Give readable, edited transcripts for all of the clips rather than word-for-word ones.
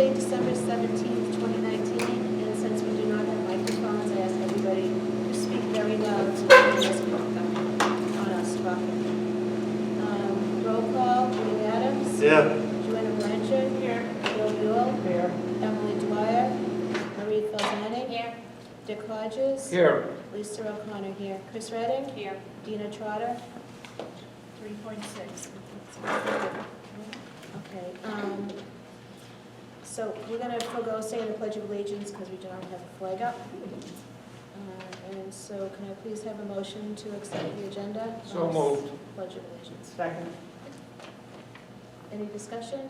Tuesday, December 17th, 2019, and since we do not have microphones, I ask everybody to speak very loud so we can just pick up on us talking. Roll call, Judy Adams. Yeah. Joanna Blanchard. Here. Bill Buell. Here. Emily Dwyer. Marie Falzani. Here. Dick Hodges. Here. Lisa O'Connor here. Chris Redding. Here. Dina Trotter. 3.6. Okay, so we're going to forego saying the Pledge of Allegiance because we do not have a flag up. And so can I please have a motion to accept the agenda? So moved. Pledge of Allegiance. Second. Any discussion?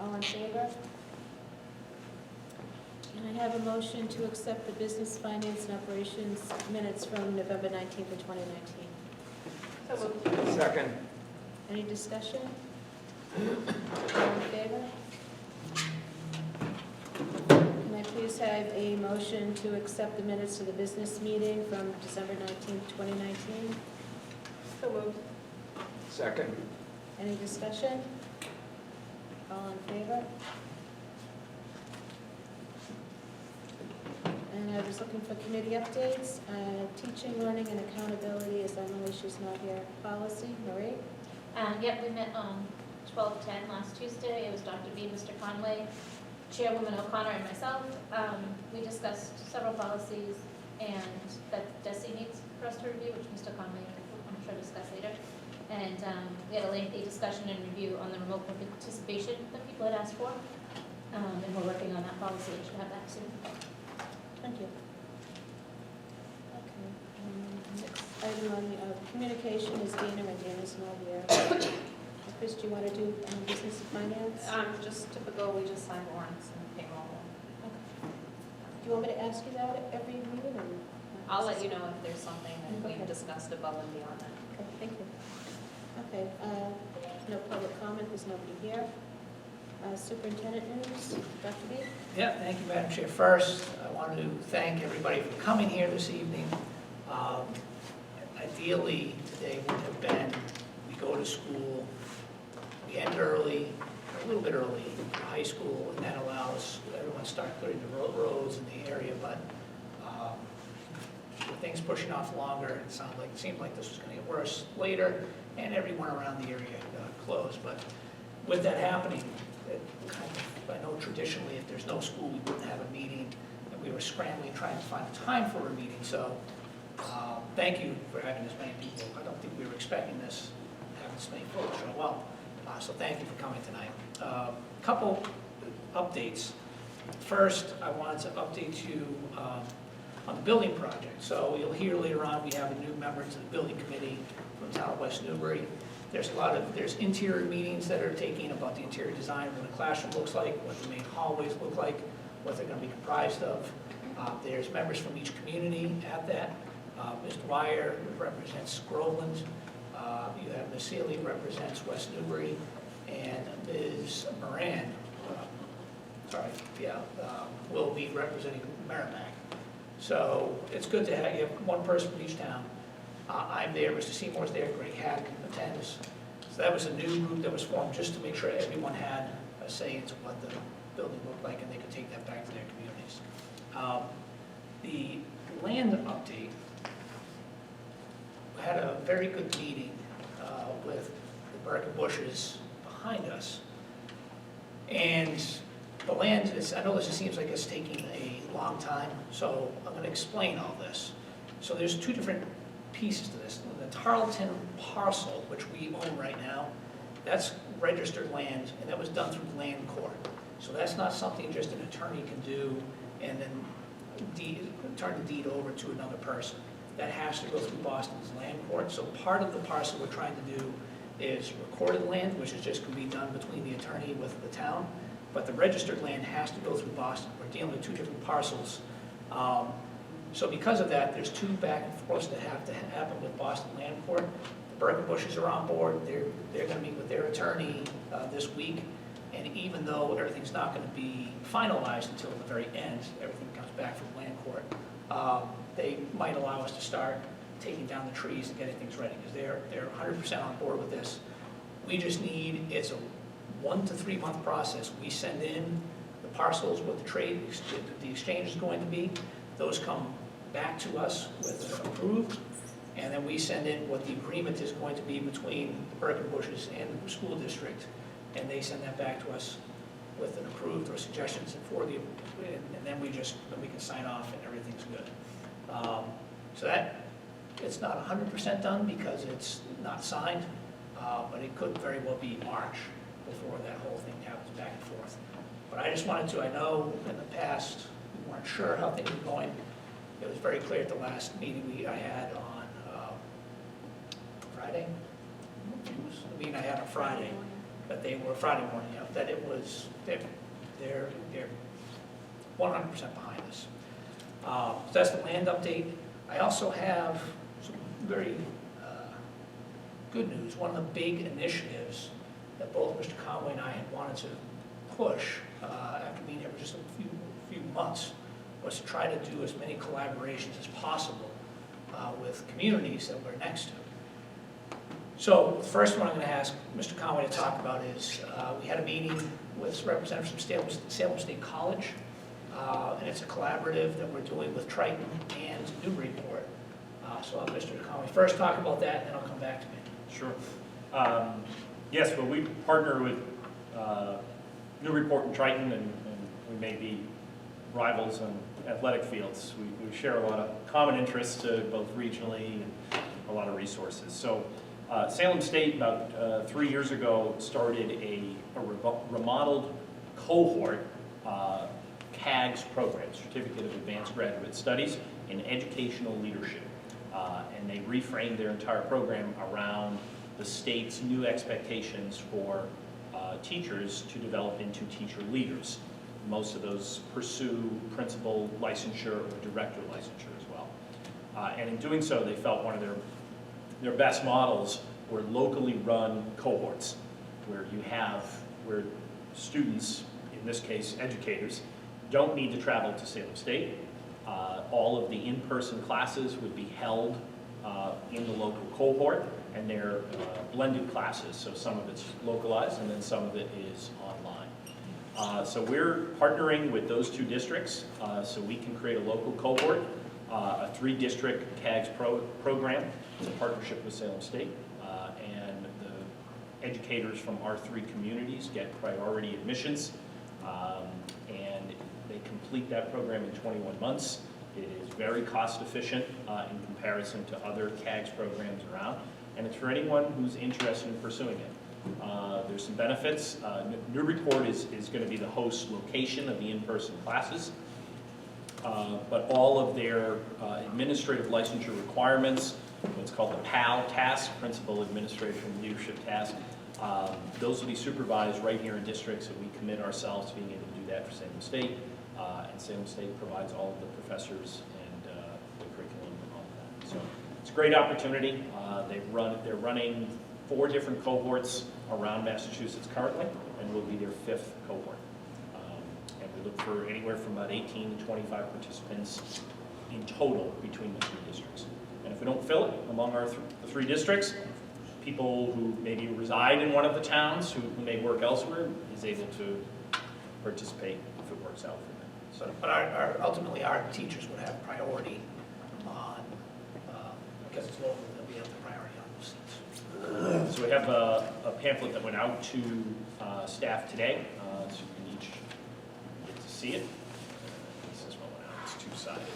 All in favor? Can I have a motion to accept the business, finance, and operations minutes from November 19th of 2019? So moved. Second. Any discussion? All in favor? Can I please have a motion to accept the minutes of the business meeting from December 19th, 2019? So moved. Second. Any discussion? All in favor? And I was looking for committee updates. Teaching, learning, and accountability is Emily, she's not here. Policy, Marie? Yep, we met on 12/10 last Tuesday. It was Dr. B, Mr. Conway, Chairwoman O'Connor, and myself. We discussed several policies and that DESI needs for us to review, which Mr. Conway will, I'm sure, discuss later. And we had a lengthy discussion and review on the remote participation that people had asked for. And we're working on that policy. We should have that soon. Thank you. Okay. Next item on the communication is Dana, and Dana's not here. Chris, do you want to do business and finance? Just typical, we just sign warrants and payroll. Okay. Do you want me to ask you that at every meeting? Or I'll let you know if there's something that Okay. we've discussed above and beyond that. Okay, thank you. Okay, no public comment, there's nobody here. Superintendent news, Dr. B? Yeah, thank you, Madam Chair. First, I want to thank everybody for coming here this evening. Ideally, today would have been, we go to school, we end early, a little bit early, high school, and that allows everyone to start clearing the roads in the area, but with things pushing off longer, it seemed like this was going to get worse later, and everyone around the area got closed. But with that happening, it kind of, I know traditionally if there's no school, we wouldn't have a meeting, and we were scrambling trying to find time for a meeting. So thank you for having this many people. I don't think we were expecting this, having this many folks show up. So thank you for coming tonight. A couple updates. First, I wanted to update you on the building project. So you'll hear later on we have a new member to the building committee from the town of West Newbury. There's interior meetings that are taking about the interior design, what the classroom looks like, what the main hallways look like, what they're going to be comprised of. There's members from each community at that. Ms. Dwyer represents Groveland. You have Ms. Seeley represents West Newbury, and Ms. Moran, will be representing Merrimack. So it's good to have, you have one person from each town. I'm there, Mr. Seymour's there, Greg Hack attends. So that was a new group that was formed just to make sure everyone had a say into what the building looked like and they could take that back to their communities. The land update, we had a very good meeting with the Burke Bushes behind us. And the land is, I know this seems like it's taking a long time, so I'm going to explain all this. So there's two different pieces to this. The Tarleton parcel, which we own right now, that's registered land, and that was done through land court. So that's not something just an attorney can do and then turn the deed over to another person. That has to go through Boston's land court. So part of the parcel we're trying to do is recorded land, which is just going to be done between the attorney with the town. But the registered land has to go through Boston. We're dealing with two different parcels. So because of that, there's two back and forths that have to happen with Boston Land Court. The Burke Bushes are on board. They're going to meet with their attorney this week. And even though everything's not going to be finalized until the very end, everything comes back from land court, they might allow us to start taking down the trees and getting things ready, because they're 100% on board with this. We just need, it's a 1 to 3 month process. We send in the parcels, what the exchange is going to be. Those come back to us with approved, and then we send in what the agreement is going to be between Bergen Bushes and the school district, and they send that back to us with an approved or suggestions and then we can sign off and everything's good. So that, it's not 100% done because it's not signed, but it could very well be March before that whole thing happens back and forth. But I just wanted to, I know in the past, we weren't sure how things were going. It was very clear at the last meeting I had on Friday. I had on Friday, but they were Friday morning, that it was, they're 100% behind us. So that's the land update. I also have some very good news. One of the big initiatives that both Mr. Conway and I had wanted to push after being here for just a few months was to try to do as many collaborations as possible with communities that we're next to. So the first one I'm going to ask Mr. Conway to talk about is we had a meeting with representatives from Salem State College, and it's a collaborative that we're doing with Triton and Newburyport. So I'll let Mr. Conway first talk about that, and then I'll come back to me. Sure. Yes, well, we partner with Newburyport and Triton, and we may be rivals on athletic fields. We share a lot of common interests both regionally and a lot of resources. So Salem State, about 3 years ago, started a remodeled cohort CAGS program, Certificate of Advanced Graduate Studies in Educational Leadership. And they reframed their entire program around the state's new expectations for teachers to develop into teacher leaders. Most of those pursue principal licensure or director licensure as well. And in doing so, they felt one of their best models were locally run cohorts, where students, in this case educators, don't need to travel to Salem State. All of the in-person classes would be held in the local cohort, and they're blended classes, so some of it's localized and then some of it is online. So we're partnering with those two districts so we can create a local cohort, a 3-district CAGS program in partnership with Salem State, and the educators from our 3 communities get priority admissions, and they complete that program in 21 months. It is very cost efficient in comparison to other CAGS programs around, and it's for anyone who's interested in pursuing it. There's some benefits. Newburyport is going to be the host location of the in-person classes, but all of their administrative licensure requirements, what's called the PAL task, Principal Administration Leadership Task, those will be supervised right here in district, so we commit ourselves to being able to do that for Salem State. And Salem State provides all of the professors and the curriculum and all of that. So it's a great opportunity. They're running 4 different cohorts around Massachusetts currently, and will be their 5th cohort. And we look for anywhere from about 18 to 25 participants in total between the 3 districts. And if we don't fill it among our the 3 districts, people who maybe reside in one of the towns who may work elsewhere is able to participate if it works out for them. So, but ultimately our teachers would have priority on, because it's local, they'll be able to priority on those seats. So we have a pamphlet that went out to staff today, so you can each get to see it. This is what went out, it's 2-sided.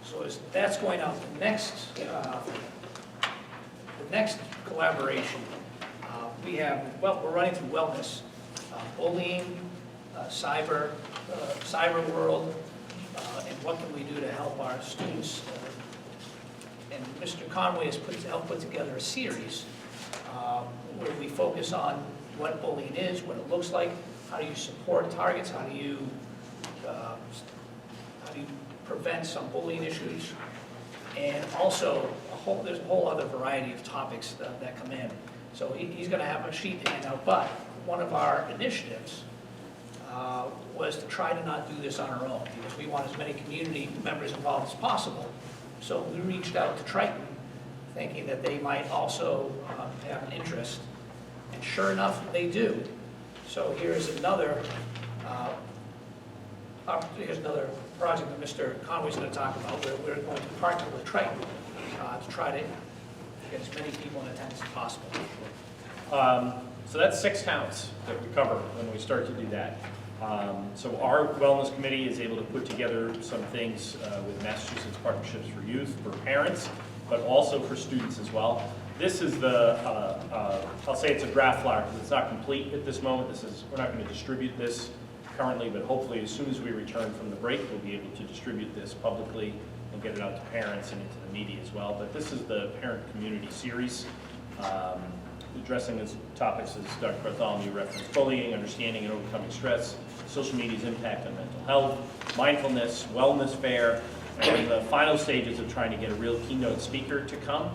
So that's going out. The next collaboration, we're running through wellness, bullying, cyber world, and what can we do to help our students. And Mr. Conway has helped put together a series where we focus on what bullying is, what it looks like, how do you support targets, how do you prevent some bullying issues, and also there's a whole other variety of topics that come in. So he's going to have a sheet to hand out, but one of our initiatives was to try to not do this on our own, because we want as many community members involved as possible. So we reached out to Triton, thinking that they might also have an interest, and sure enough, they do. So here's another here's another project that Mr. Conway's going to talk about, where we're going to partner with Triton to try to get as many people in attendance as possible. So that's 6 towns that we cover when we start to do that. So our wellness committee is able to put together some things with Massachusetts Partnerships for Youth, for parents, but also for students as well. This is the, I'll say it's a draft flyer because it's not complete at this moment. We're not going to distribute this currently, but hopefully as soon as we return from the break, we'll be able to distribute this publicly and get it out to parents and into the media as well. But this is the parent community series. Addressing these topics as Dr. Bartholomew referenced: bullying, understanding and overcoming stress, social media's impact on mental health, mindfulness, wellness fair, and the final stages of trying to get a real keynote speaker to come.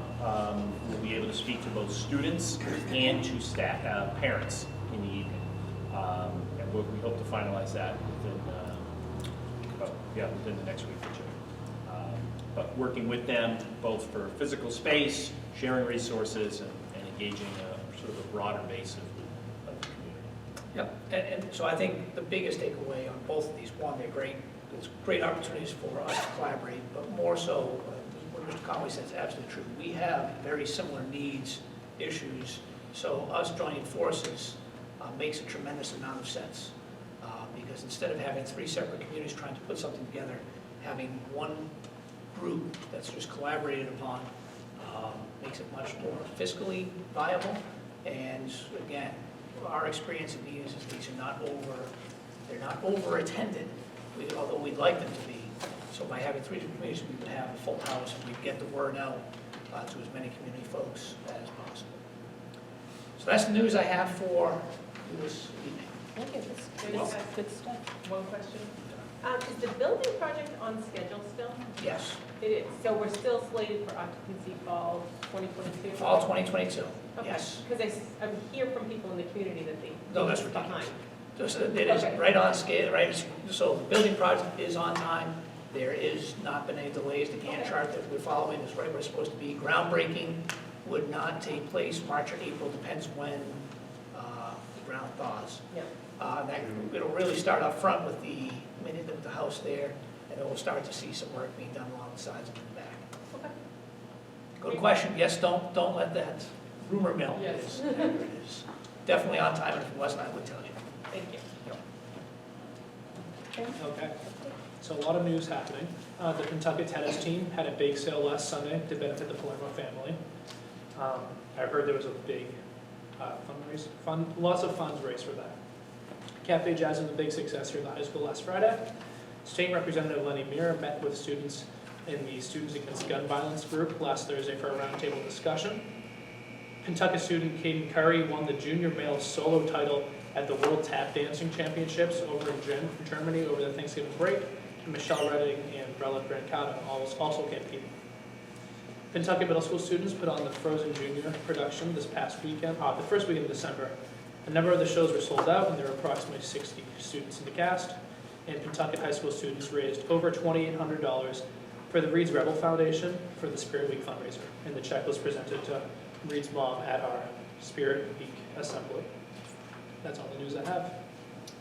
We'll be able to speak to both students and to staff, parents in the evening. And we hope to finalize that within the next week or two. But working with them both for physical space, sharing resources, and engaging sort of a broader base of the community. Yep, and so I think the biggest takeaway on both of these, one, they're great, it's great opportunities for us to collaborate, but more so, what Mr. Conway said is absolutely true. We have very similar needs, issues, so us joining forces makes a tremendous amount of sense. Because instead of having 3 separate communities trying to put something together, having one group that's just collaborated upon makes it much more fiscally viable. And again, our experience in these is these are they're not over-attended, although we'd like them to be. So by having 3 different communities, we would have a full house and we'd get the word out to as many community folks as possible. So that's the news I have for you this evening. Thank you. That's good stuff. One question. Is the building project on schedule still? Yes, It is. So we're still slated for occupancy fall 2022? fall 2022, yes. Because I hear from people in the community that they No, that's it's ridiculous. behind. So it is right on scale, right? So the building project is on time. There is not been any delays. The Gantt chart that we're following is right where it's supposed to be. Groundbreaking would not take place March or April, depends when the ground thaws. Yeah. It'll really start up front with the house there, and then we'll start to see some work being done along the sides and the back. Okay. Good question. Yes, don't let that rumor mill. Yes. It is definitely on time, and if it wasn't, I would tell you. Thank you. Okay, so a lot of news happening. The Pentucket tennis team had a bake sale last Sunday to benefit the Palermo family. I heard there was a big lots of funds raised for that. Cafe Jazz was a big success here at the high school last Friday. State Representative Lenny Mira met with students in the Students Against Gun Violence group last Thursday for a roundtable discussion. Pentucket student Caden Curry won the junior male solo title at the World Tap Dancing Championships over in Germany over the Thanksgiving break. And Michelle Redding and Brella Brancato also competed. Pentucket middle school students put on the Frozen Junior production this past weekend, the first weekend of December. A number of the shows were sold out, and there were approximately 60 students in the cast. And Pentucket high school students raised over $2,800 for the Reed's Rebel Foundation for the Spirit Week fundraiser. And the check was presented to Reed's mom at our Spirit Week assembly. That's all the news I have.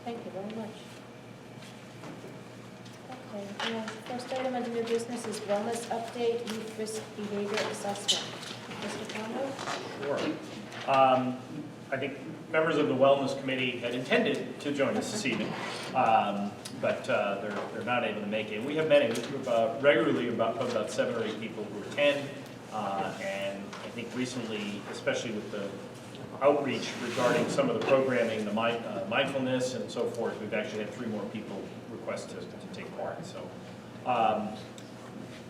Thank you very much. Okay, first item under new business is wellness update, youth risk behavior assessment. Mr. Conway? Sure. I think members of the Wellness Committee had intended to join us this evening, but they're not able to make it. We have many, regularly about 7 or 8 people who attend, and I think recently, especially with the outreach regarding some of the programming, the mindfulness and so forth, we've actually had 3 more people request to take part. So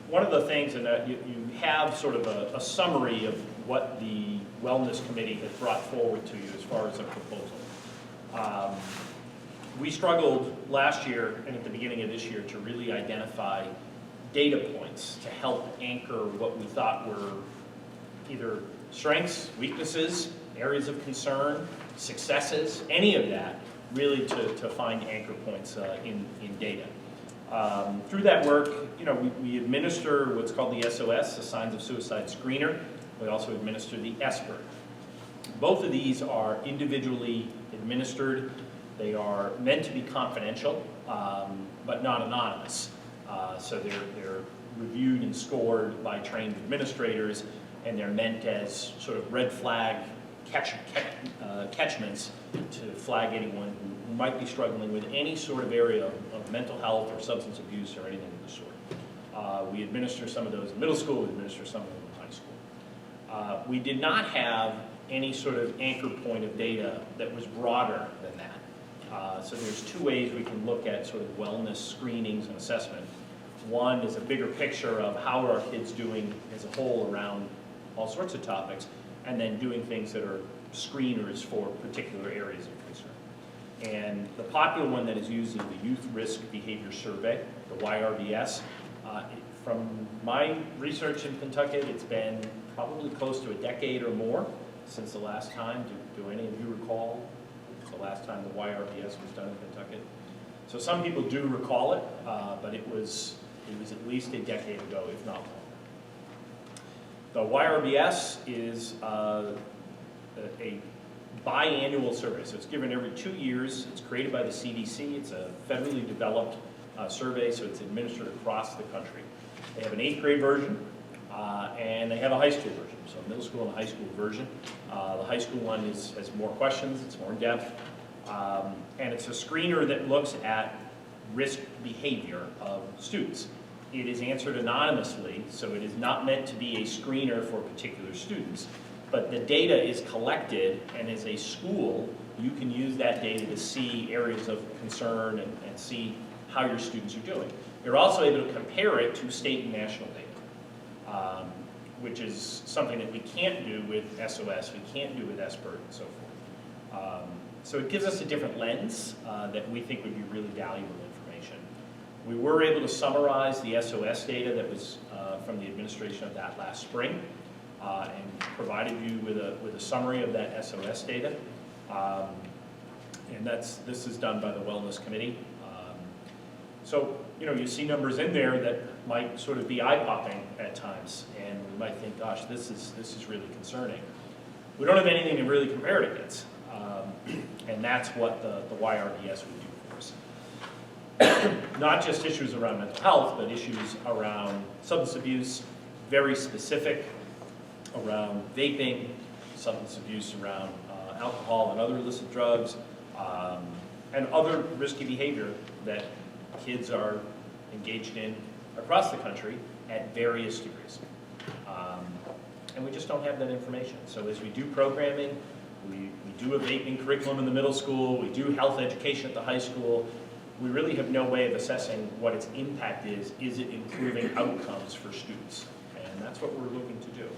one of the things, and you have sort of a summary of what the Wellness Committee has brought forward to you as far as a proposal. We struggled last year and at the beginning of this year to really identify data points to help anchor what we thought were either strengths, weaknesses, areas of concern, successes, any of that, really to find anchor points in data. Through that work, we administer what's called the SOS, the Signs of Suicide Screener. We also administer the ESPER. Both of these are individually administered. They are meant to be confidential. but not anonymous. So they're reviewed and scored by trained administrators, and they're meant as sort of red flag catchments to flag anyone who might be struggling with any sort of area of mental health or substance abuse or anything of the sort. We administer some of those in middle school, we administer some of them in high school. We did not have any sort of anchor point of data that was broader than that. So there's two ways we can look at sort of wellness screenings and assessment. One is a bigger picture of how are our kids doing as a whole around all sorts of topics, and then doing things that are screeners for particular areas of concern. And the popular one that is used is the Youth Risk Behavior Survey, the YRBS. From my research in Pentucket, it's been probably close to a decade or more since the last time. Do any of you recall the last time the YRBS was done in Pentucket? So some people do recall it, but it was at least a decade ago, if not longer. The YRBS is a biannual survey, so it's given every 2 years. It's created by the CDC. It's a federally developed survey, so it's administered across the country. They have an 8th grade version, and they have a high school version, so middle school and a high school version. The high school one has more questions, it's more in depth, and it's a screener that looks at risk behavior of students. It is answered anonymously, so it is not meant to be a screener for particular students, but the data is collected, and as a school, you can use that data to see areas of concern and see how your students are doing. You're also able to compare it to state and national data, which is something that we can't do with SOS, we can't do with SBIRT and so forth. So it gives us a different lens that we think would be really valuable information. We were able to summarize the SOS data that was from the administration of that last spring and provided you with a summary of that SOS data. And this is done by the Wellness Committee. So, you see numbers in there that might sort of be eye-popping at times, and we might think, gosh, this is really concerning. We don't have anything to really compare it against, and that's what the YRBS would do for us. Not just issues around mental health, but issues around substance abuse, very specific, around vaping, substance abuse around alcohol and other illicit drugs, and other risky behavior that kids are engaged in across the country at various degrees. And we just don't have that information. So as we do programming, we do a vaping curriculum in the middle school, we do health education at the high school, we really have no way of assessing what its impact is. Is it improving outcomes for students? And that's what we're looking to do.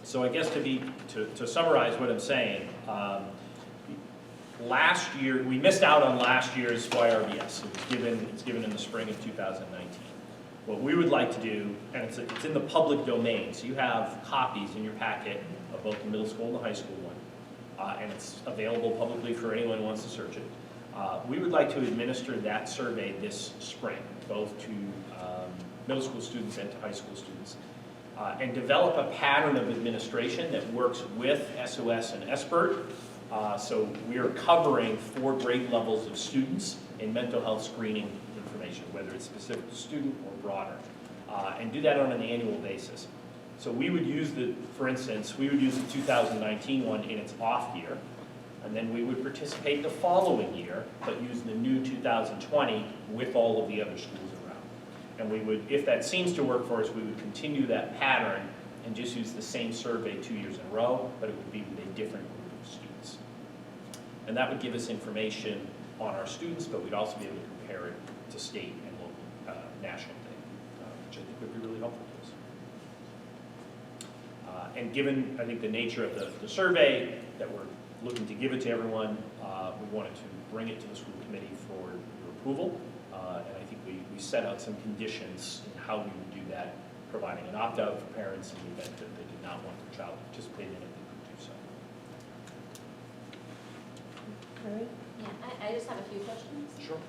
So I guess to summarize what I'm saying, last year, we missed out on last year's YRBS. It's given in the spring of 2019. What we would like to do, and it's in the public domain, so you have copies in your packet of both the middle school and the high school one, and it's available publicly for anyone who wants to search it. We would like to administer that survey this spring, both to middle school students and to high school students, and develop a pattern of administration that works with SOS and SBIRT. So we are covering 4 grade levels of students in mental health screening information, whether it's specific to student or broader, and do that on an annual basis. So we would use for instance, we would use the 2019 one in its off year, and then we would participate the following year, but use the new 2020 with all of the other schools around. And we would, if that seems to work for us, we would continue that pattern and just use the same survey 2 years in a row, but it would be with a different group of students. And that would give us information on our students, but we'd also be able to compare it to state and local, national data, which I think would be really helpful to us. And given, I think, the nature of the survey, that we're looking to give it to everyone, we wanted to bring it to the school committee for your approval. And I think we set out some conditions in how we would do that, providing an opt-out for parents in the event that they did not want their child to participate in it, they could do so. All right. Yeah, I just have a few questions. Sure.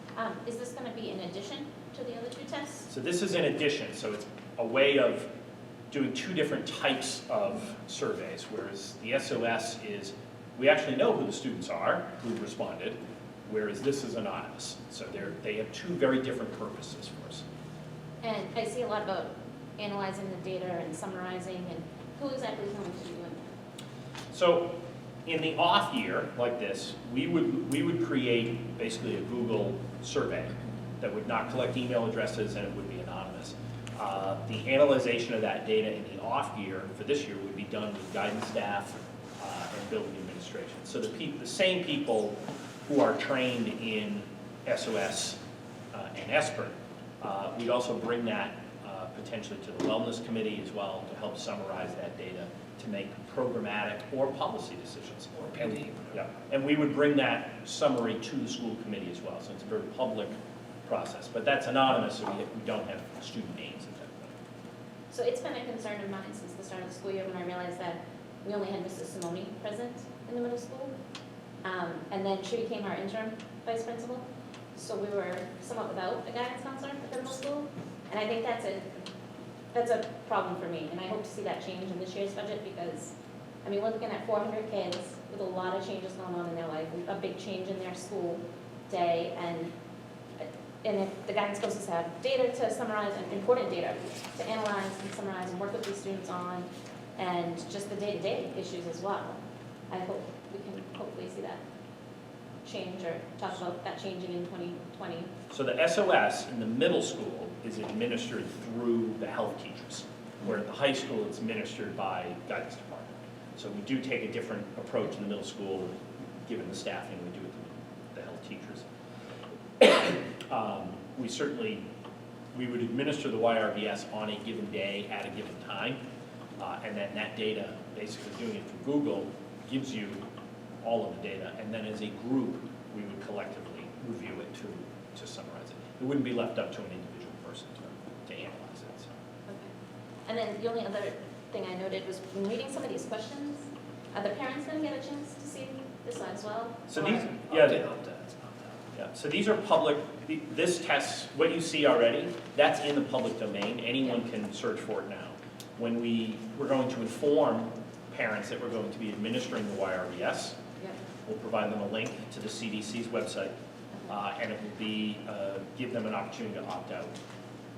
Is this going to be in addition to the other 2 tests? So this is in addition, so it's a way of doing 2 different types of surveys, whereas the SOS is, we actually know who the students are who responded. whereas this is anonymous. So they have two very different purposes for us. And I see a lot about analyzing the data and summarizing, and who exactly is going to be doing that? So in the off year, like this, we would create basically a Google survey that would not collect email addresses, and it would be anonymous. The analyzation of that data in the off year for this year would be done with guidance staff and building administration. So the same people who are trained in SOS and ESPER, we'd also bring that potentially to the wellness committee as well to help summarize that data to make programmatic or policy decisions. Or PD. Yeah, and we would bring that summary to the school committee as well, so it's a very public process. But that's anonymous, so we don't have student names and things. So it's been a concern of mine since the start of the school year when I realized that we only had Mrs. Simone present in the middle school. And then she became our interim vice principal. So we were somewhat without a guidance counselor at the middle school. And I think that's a problem for me. And I hope to see that change in this year's budget because, I mean, we're looking at 400 kids with a lot of changes going on in their life, a big change in their school day. And if the guidance counselors have data to summarize, and important data to analyze and summarize and work with these students on, and just the day-to-day issues as well, I hope we can hopefully see that change or talk about that changing in 2020. So the SOS in the middle school is administered through the health teachers, where at the high school it's administered by guidance department. So we do take a different approach in the middle school, given the staffing we do with the health teachers. We would administer the YRBS on a given day at a given time, and then that data, basically doing it through Google, gives you all of the data, and then as a group, we would collectively review it to summarize it. It wouldn't be left up to an individual person to analyze it. So. Okay. And then the only other thing I noted was when reading some of these questions, are the parents going to get a chance to see this as well? So Or- these, yeah, so these are public, this test, what you see already, that's in the public domain. Anyone can search for it now. When we're going to inform parents that we're going to be administering the YRBS, Yep. we'll provide them a link to the CDC's website, and it will be, give them an opportunity to opt out.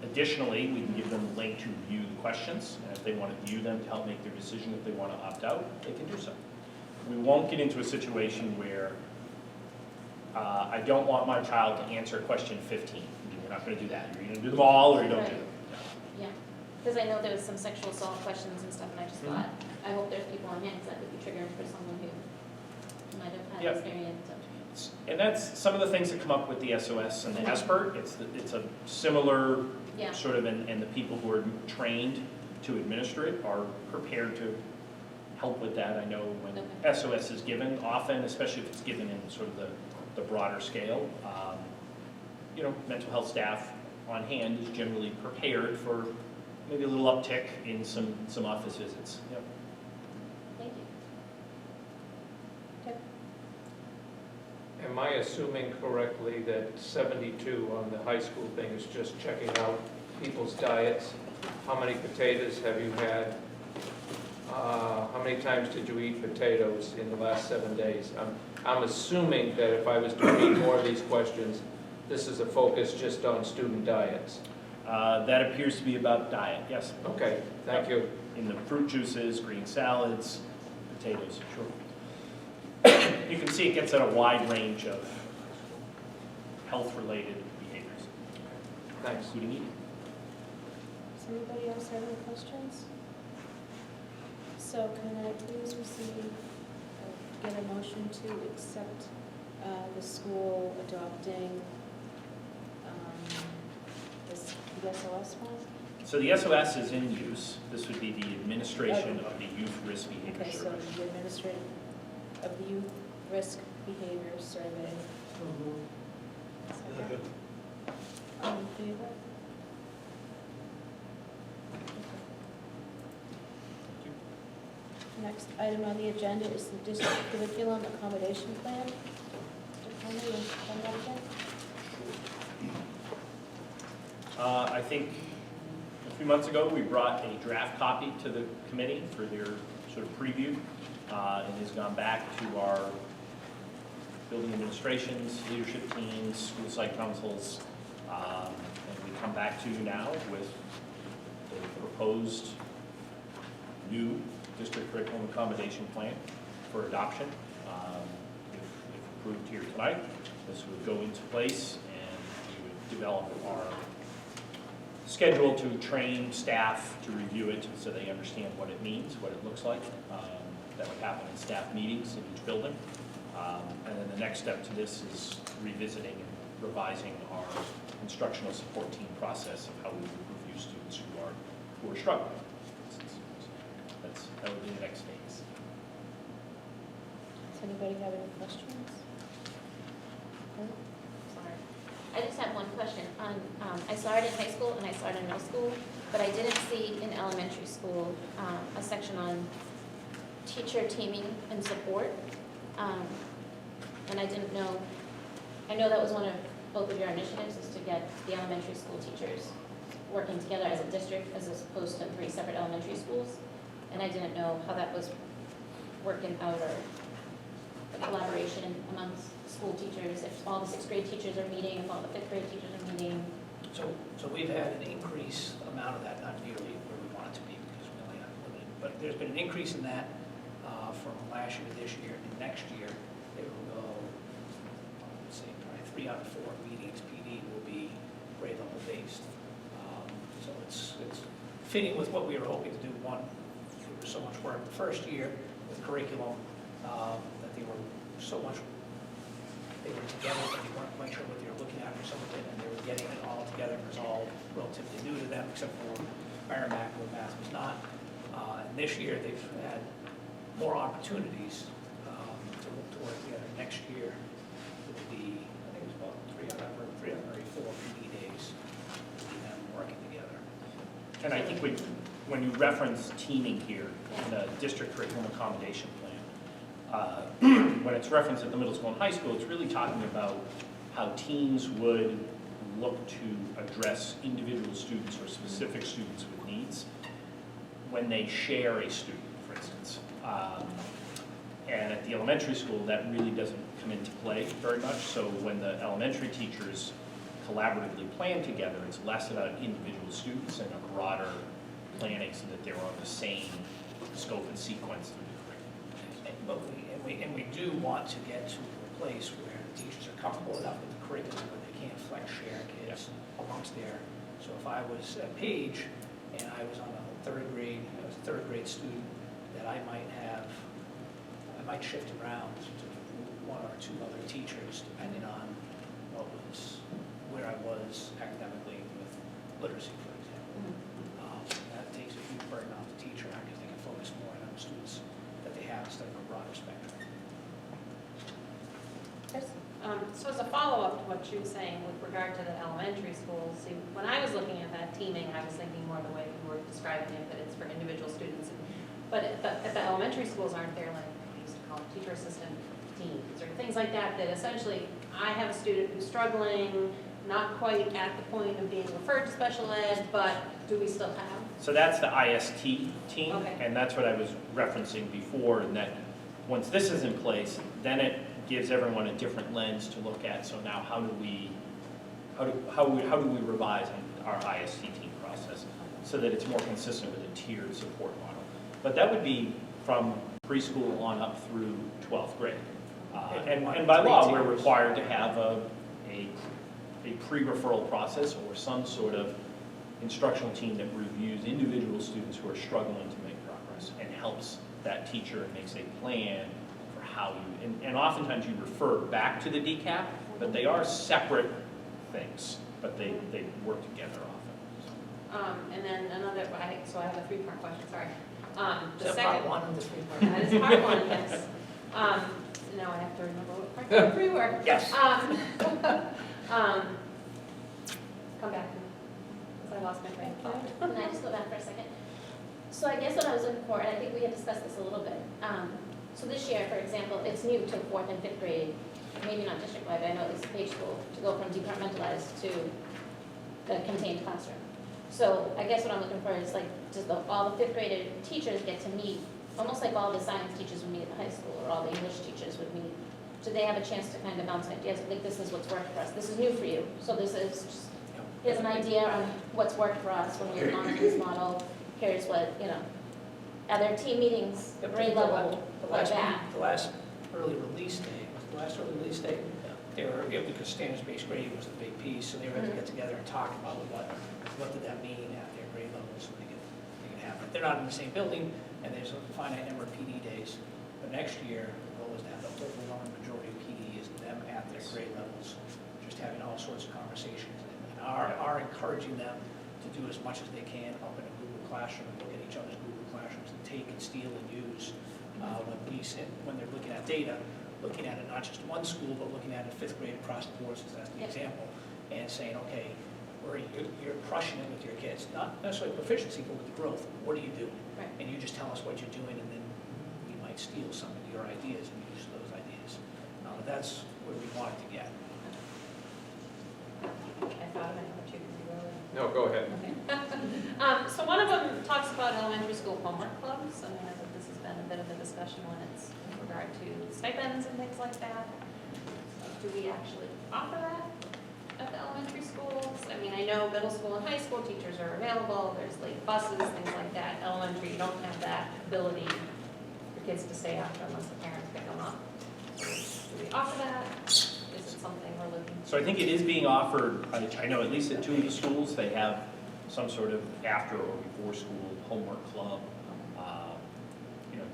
Additionally, we can give them a link to view the questions, and if they want to view them to help make their decision if they want to opt out, they can do so. We won't get into a situation where I don't want my child to answer question 15. We're not going to do that. You're going to do them all, or you don't do them. Yeah, because I know there was some sexual assault questions and stuff, and I just thought, I hope there's people on hand, because that would be triggering for someone who might have had Yep. experience. And that's some of the things that come up with the SOS and the ESPER. It's a similar Yeah. sort of, and the people who are trained to administer it are prepared to help with that. I know when Okay. SOS is given, often, especially if it's given in sort of the broader scale, mental health staff on hand is generally prepared for maybe a little uptick in some office visits. Yep. Thank you. Am I assuming correctly that 72 on the high school thing is just checking out people's diets? How many potatoes have you had? How many times did you eat potatoes in the last 7 days? I'm assuming that if I was to read more of these questions, this is a focus just on student diets. That appears to be about diet, yes. Okay, thank you. In the fruit juices, green salads, potatoes, sure. You can see it gets at a wide range of health-related behaviors, Thanks. including eating. Does anybody else have any questions? So can I please get a motion to accept the school adopting the SOS one? So the SOS is in use. This would be the administration of the youth risk behavior Okay, so survey. the administrative of the youth risk behavior survey. Second. All in favor? Next item on the agenda is the district curriculum accommodation plan. Mr. Conley, you want to come back in? I think a few months ago, we brought a draft copy to the committee for their sort of preview. It has gone back to our building administrations, leadership teams, school site councils, and we come back to you now with the proposed new district curriculum accommodation plan for adoption. If approved here tonight, this would go into place and we would develop our schedule to train staff to review it so they understand what it means, what it looks like. That would happen in staff meetings in each building. And then the next step to this is revisiting and revising our instructional support team process of how we would review students who are struggling. That would be the next phase. Does anybody have any questions? No? Sorry. I just have one question. I saw it in high school and I saw it in middle school, but I didn't see in elementary school a section on teacher teaming and support. And I didn't know, I know that was one of both of your initiatives, is to get the elementary school teachers working together as a district as opposed to 3 separate elementary schools. And I didn't know how that was working out, or the collaboration amongst school teachers, if all the 6th grade teachers are meeting, if all the 5th grade teachers are meeting. So we've had an increase amount of that, not nearly where we want it to be because we only have limited, but there's been an increase in that from last year to this year. And next year, it will go, let's say, probably 3 out of 4 meetings, PD will be grade level based. So it's fitting with what we were hoping to do. One, there was so much work the first year with curriculum that they were together, but they weren't quite sure what they were looking at for some of it, and they were getting it all together. It was all relatively new to them, except for Merrimack, where math was not. And this year, they've had more opportunities to work together. Next year, it will be, I think it's about 304 PD days to be them working together. And I think when you reference teaming here in the district curriculum accommodation plan, when it's referenced at the middle school and high school, it's really talking about how teams would look to address individual students or specific students with needs when they share a student, for instance. And at the elementary school, that really doesn't come into play very much. So when the elementary teachers collaboratively plan together, it's less about individual students and a broader planning so that they're on the same scope and sequence through the curriculum. And we do want to get to a place where the teachers are comfortable enough with the curriculum where they can't flex share kids amongst their. So if I was at Page and I was on a 3rd grade, I was a 3rd grade student, that I might shift around to 1 or 2 other teachers depending on where I was academically with literacy, for example. That takes a huge burden off the teacher because they can focus more on the students that they have instead of a broader spectrum. So as a follow-up to what you were saying with regard to the elementary schools, see, when I was looking at that teaming, I was thinking more the way you were describing it, that it's for individual students. But at the elementary schools, aren't there, like we used to call it teacher assistant teams or things like that, that essentially I have a student who's struggling, not quite at the point of being referred to special ed, but do we still have? So that's the IST team, Okay. and that's what I was referencing before, and that once this is in place, then it gives everyone a different lens to look at. So now how do we revise our IST team process so that it's more consistent with a tiered support model? But that would be from preschool on up through 12th grade. And by law, we're required to have a pre-referral process or some sort of instructional team that reviews individual students who are struggling to make progress and helps that teacher and makes a plan for how you, and oftentimes you refer back to the DCAP, but they are separate things, but they work together often. And then another, so I have a 3-part question, sorry. Is that part 1 of the 3-part? That is part 1, yes. Now I have to remember what part 2 and 3 were. Yes. Come back, because I lost my train of thought. Can I just go back for a second? So I guess what I was looking for, and I think we had discussed this a little bit. So this year, for example, it's new to 4th and 5th grade, maybe not district-wide, but I know it's Page School, to go from departmentalized to the contained classroom. So I guess what I'm looking for is like, does all the 5th grade teachers get to meet, almost like all the science teachers would meet at the high school, or all the English teachers would meet so they have a chance to kind of bounce ideas, like this is what's worked for us, this is new for you, so this is just, here's an idea on what's worked for us when we've gone through this model, here's what, are there team meetings, grade level, like that? The last early release day, was the last early release day? They were, because standards-based grading was the big piece, so they were able to get together and talk about what did that mean at their grade level, so they could have it. They're not in the same building, and there's a finite number of PD days. But next year, the goal is to have the overwhelming majority of PD is them at their grade levels, just having all sorts of conversations, and are encouraging them to do as much as they can up in a Google Classroom, and look at each other's Google Classrooms, and take and steal and use when they're looking at data, looking at it not just one school, but looking at it fifth grade across the board, since that's the example, and saying, okay, you're crushing it with your kids, not necessarily proficiency, but with the growth. What are you doing? Right. And you just tell us what you're doing, and then we might steal some of your ideas and use those ideas. But that's where we want it to get. I thought of it, but you can go ahead. No, go ahead. So one of them talks about elementary school homework clubs. I mean, I think this has been a bit of a discussion when it's in regard to stipends and things like that. Do we actually offer that at the elementary schools? I mean, I know middle school and high school teachers are available, there's late buses, things like that. Elementary, you don't have that ability for kids to stay after unless the parents pick them up. So do we offer that? Is it something we're looking So I think it is being offered, I know at least at 2 of the schools, they have some sort of after or before school homework club.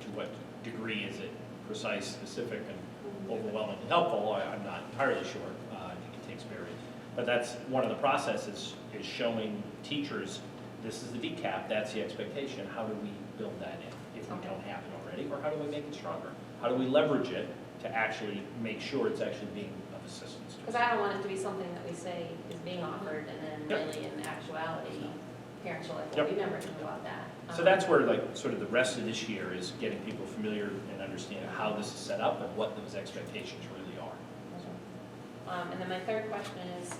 To what degree is it precise, specific, and overwhelmingly helpful? I'm not entirely sure. I think it takes various. But that's one of the processes, is showing teachers, this is the decap, that's the expectation. How do we build that in if we don't have it already? Or how do we make it stronger? How do we leverage it to actually make sure it's actually being of assistance to us? Because I don't want it to be something that we say is being offered and then Yep. really in actuality, parents are like, Yep. well, we never knew about that. So that's where sort of the rest of this year is getting people familiar and understanding how this is set up and what those expectations really are. And then my third question is,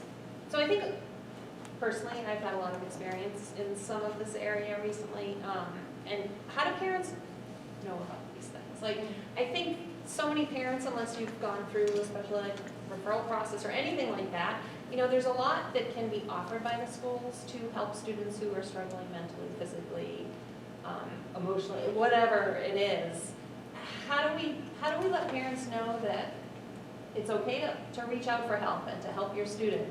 so I think personally, I've had a lot of experience in some of this area recently. And how do parents know about these things? Like, I think so many parents, unless you've gone through a special ed referral process or anything like that, there's a lot that can be offered by the schools to help students who are struggling mentally, physically, emotionally, whatever it is. How do we let parents know that it's okay to reach out for help and to help your student?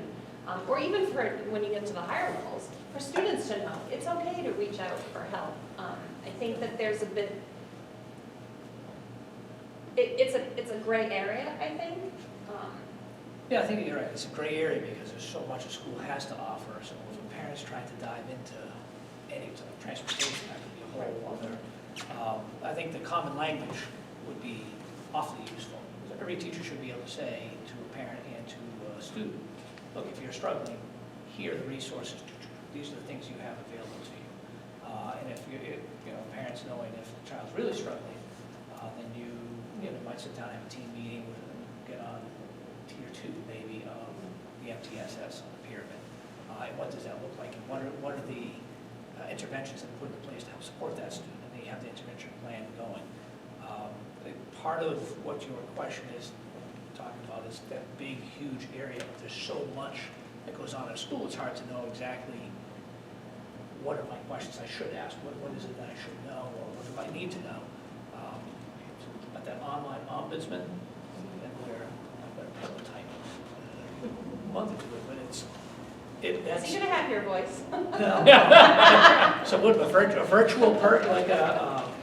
Or even for when you get to the higher levels, for students to know it's okay to reach out for help. I think that there's a bit, it's a gray area, I think. Yeah, I think you're right. It's a gray area because there's so much a school has to offer. So if a parent's trying to dive into any type of transportation, that could be a whole other. I think the common language would be awfully useful. Every teacher should be able to say to a parent and to a student, look, if you're struggling, here are the resources. These are the things you have available to you. And if parents knowing if the child's really struggling, then you might sit down and have a team meeting with them, get on tier 2 maybe of the MTSS on the pyramid. And what does that look like? And what are the interventions that are put in place to help support that student? And they have the intervention plan going. Part of what your question is talking about is that big, huge area. There's so much that goes on in a school, it's hard to know exactly what are my questions I should ask, what is it that I should know, or what do I need to know. But that online ombudsman, and where I'm going to prototype a month or two, but that's. Is he gonna have your voice? No. So what, a virtual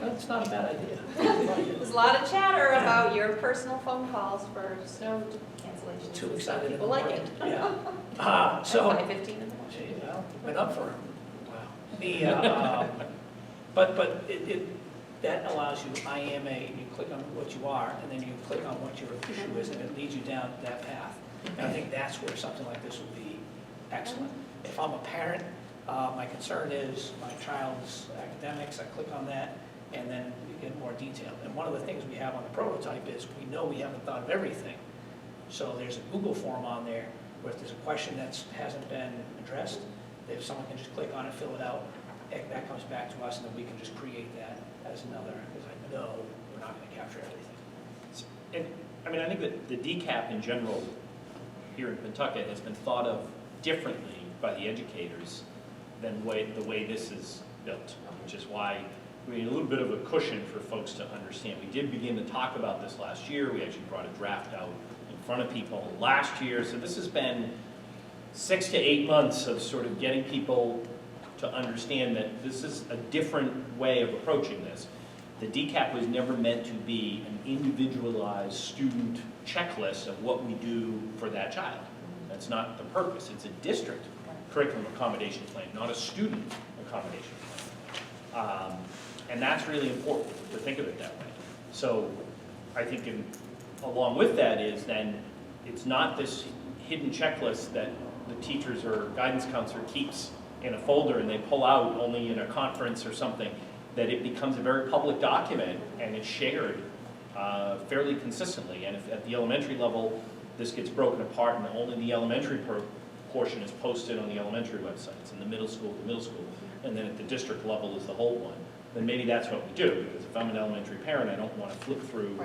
that's not a bad idea. There's a lot of chatter about your personal phone calls for snow cancellations. Too and stuff. excited. People like it. Yeah. So. 5:15 in the morning. Gee, well, been up for, wow. But that allows you IMA, and you click on what you are, and then you click on what your issue is, and it leads you down that path. And I think that's where something like this would be excellent. If I'm a parent, my concern is my child's academics, I click on that, and then you get more detail. And one of the things we have on the prototype is we know we haven't thought of everything. So there's a Google form on there where if there's a question that hasn't been addressed, if someone can just click on it, fill it out, that comes back to us, and then we can just create that as another, because I know we're not going to capture everything. And I mean, I think that the DCAP in general here in Pentucket has been thought of differently by the educators than the way this is built, which is why we need a little bit of a cushion for folks to understand. We did begin to talk about this last year. We actually brought a draft out in front of people last year. So this has been 6 to 8 months of sort of getting people to understand that this is a different way of approaching this. The DCAP was never meant to be an individualized student checklist of what we do for that child. That's not the purpose. It's a district curriculum accommodation plan, not a student accommodation plan. And that's really important to think of it that way. So I think along with that is then it's not this hidden checklist that the teachers or guidance counselor keeps in a folder and they pull out only in a conference or something, that it becomes a very public document and it's shared fairly consistently. And if at the elementary level, this gets broken apart and only the elementary portion is posted on the elementary websites, and the middle school, and then at the district level is the whole one, then maybe that's what we do. Because if I'm an elementary parent, I don't want to flip through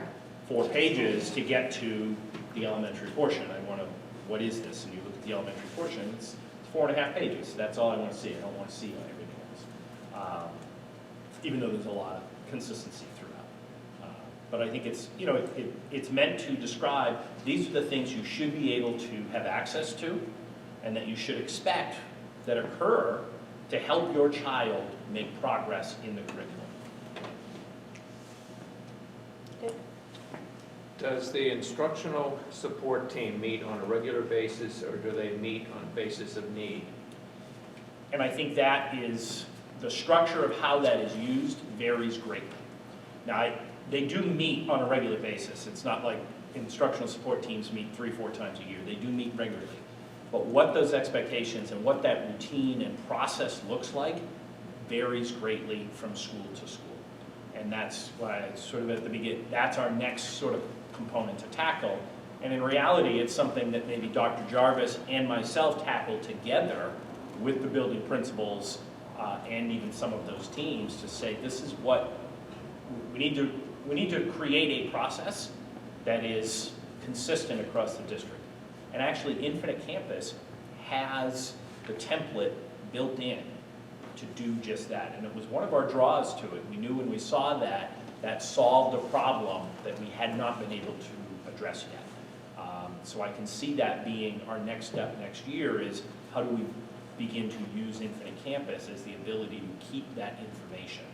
4 pages to get to the elementary portion. I want to, what is this? And you look at the elementary portion, it's 4.5 pages. That's all I want to see. I don't want to see everything else. Even though there's a lot of consistency throughout. But I think it's, you know, it's meant to describe, these are the things you should be able to have access to and that you should expect that occur to help your child make progress in the curriculum. Does the instructional support team meet on a regular basis, or do they meet on basis of need? And I think that is, the structure of how that is used varies greatly. Now, they do meet on a regular basis. It's not like instructional support teams meet 3-4 times a year. They do meet regularly. But what those expectations and what that routine and process looks like varies greatly from school to school. And that's why it's sort of at the beginning, that's our next sort of component to tackle. And in reality, it's something that maybe Dr. Jarvis and myself tackle together with the building principals and even some of those teams to say, this is what we need to create a process that is consistent across the district. And actually, Infinite Campus has the template built in to do just that. And it was one of our draws to it. We knew when we saw that, that solved a problem that we had not been able to address yet. So I can see that being our next step next year is how do we begin to use Infinite Campus as the ability to keep that information.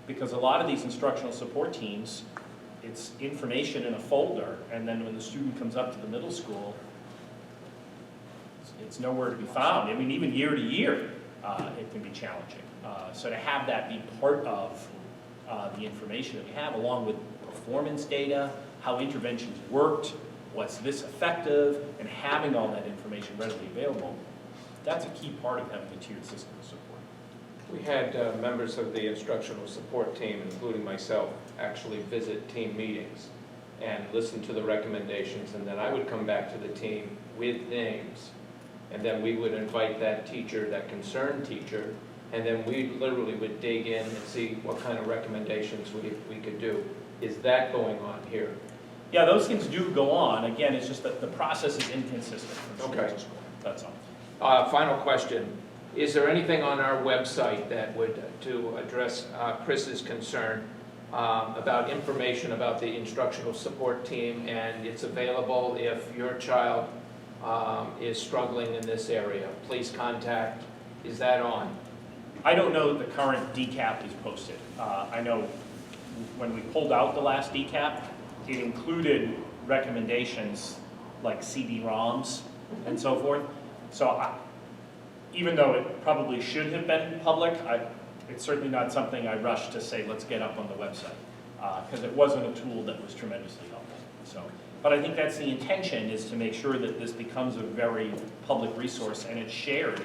Because a lot of these instructional support teams, it's information in a folder, and then when the student comes up to the middle school, it's nowhere to be found. I mean, even year to year, it can be challenging. So to have that be part of the information that we have, along with performance data, how interventions worked, what's this effective, and having all that information readily available, that's a key part of having a tiered system of support. We had members of the instructional support team, including myself, actually visit team meetings and listen to the recommendations, and then I would come back to the team with names, and then we would invite that teacher, that concerned teacher, and then we literally would dig in and see what kind of recommendations we could do. Is that going on here? Yeah, those things do go on. Again, it's just that the process is inconsistent from school to school. That's all. Final question. Is there anything on our website that would, to address Chris's concern about information about the instructional support team, and it's available if your child is struggling in this area? Please contact. Is that on? I don't know that the current DCAP is posted. I know when we pulled out the last DCAP, it included recommendations like CD-ROMs and so forth. So even though it probably should have been public, it's certainly not something I rushed to say, let's get up on the website, because it wasn't a tool that was tremendously helpful. So, but I think that's the intention, is to make sure that this becomes a very public resource and it's shared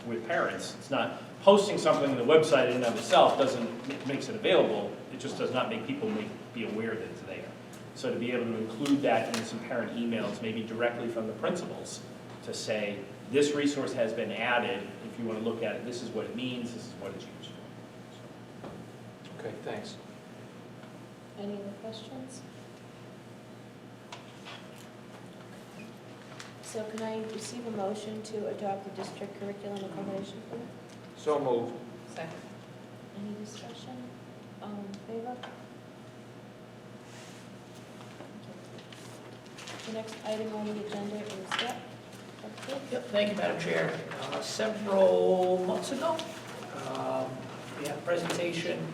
with parents. It's not posting something on the website in and of itself makes it available. It just does not make people be aware that it's there. So to be able to include that in some parent emails, maybe directly from the principals, to say, this resource has been added. If you want to look at it, this is what it means, this is what it's used for. Okay, thanks. Any other questions? So can I receive a motion to adopt the district curriculum accommodation plan? So moved. Second. Any discussion? All in favor? The next item on the agenda is, okay. Yep, thank you, Madam Chair. Several months ago, we had a presentation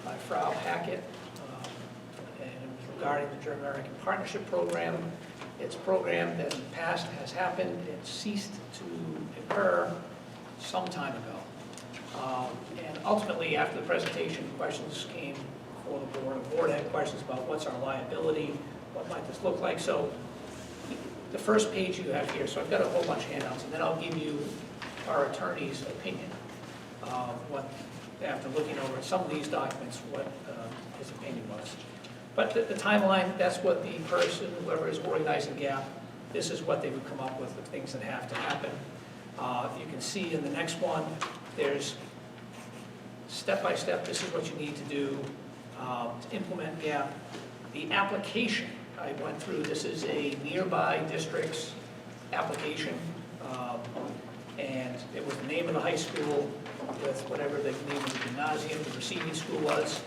by Frau Hackett, and it was regarding the German-American Partnership Program. It's a program that in the past has happened. It ceased to occur some time ago. And ultimately, after the presentation, questions came before the board. The board had questions about what's our liability, what might this look like. So the first page you have here, so I've got a whole bunch of handouts, and then I'll give you our attorney's opinion of what, after looking over some of these documents, what his opinion was. But the timeline, that's what the person, whoever is organizing GAP, this is what they would come up with, the things that have to happen. You can see in the next one, there's step-by-step, this is what you need to do to implement GAP. The application I went through, this is a nearby district's application, and it was the name of the high school with whatever the name of the gymnasium, the receiving school was.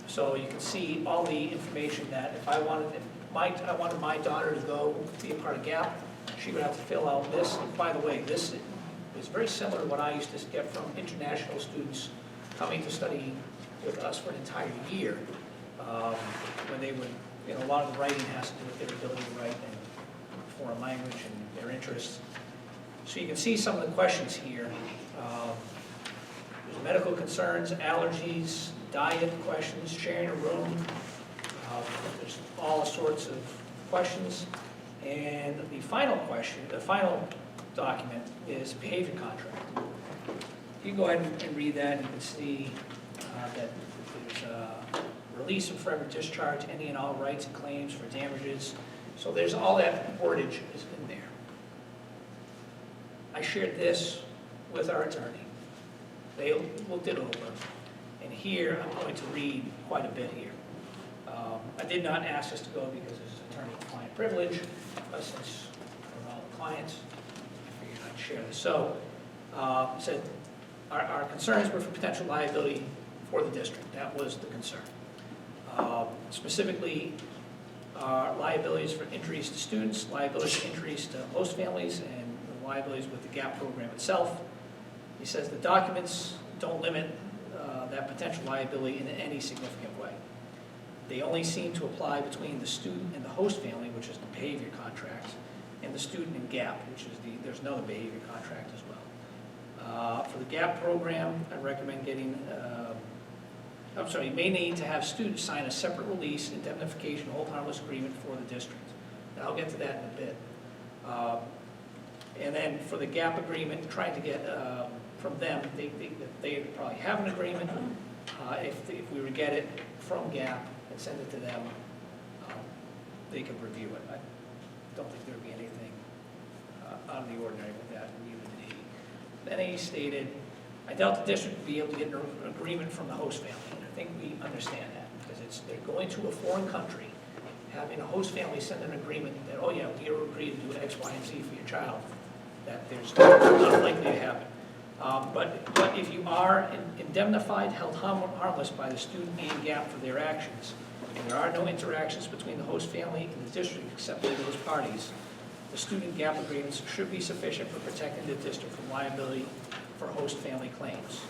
So you can see all the information that if I wanted my daughter to go be a part of GAP, she would have to fill out this. And by the way, this is very similar to what I used to get from international students coming to study with us for an entire year, when they would, a lot of the writing has to do with their ability to write in foreign language and their interests. So you can see some of the questions here. There's medical concerns, allergies, diet questions, sharing a room. There's all sorts of questions. And the final question, the final document is behavior contract. You can go ahead and read that, and you can see that there's release and forever discharge any and all rights and claims for damages. So there's all that wordage is in there. I shared this with our attorney. They looked it over. And here, I'm going to read quite a bit here. I did not ask this to go because this is attorney-client privilege, but since we're all clients, I figured I'd share this. So, it said, our concerns were for potential liability for the district. That was the concern. Specifically, liabilities for injuries to students, liabilities for injuries to host families, and the liabilities with the GAP program itself. He says the documents don't limit that potential liability in any significant way. They only seem to apply between the student and the host family, which is the behavior contract, and the student and GAP, which is there's another behavior contract as well. For the GAP program, I recommend getting, you may need to have students sign a separate release, indemnification, hold harmless agreement for the district. And I'll get to that in a bit. And then for the GAP agreement, trying to get from them, they probably have an agreement. If we were to get it from GAP and send it to them, they could review it. I don't think there would be anything out of the ordinary with that, and neither did he. Then he stated, I doubt the district would be able to get an agreement from the host family. And I think we understand that, because they're going to a foreign country, having a host family send an agreement that, oh yeah, we agree to do X, Y, and Z for your child, that there's not likely to happen. But if you are indemnified, held harmless by the student and GAP for their actions, and there are no interactions between the host family and the district except for those parties, the student GAP agreements should be sufficient for protecting the district from liability for host family claims.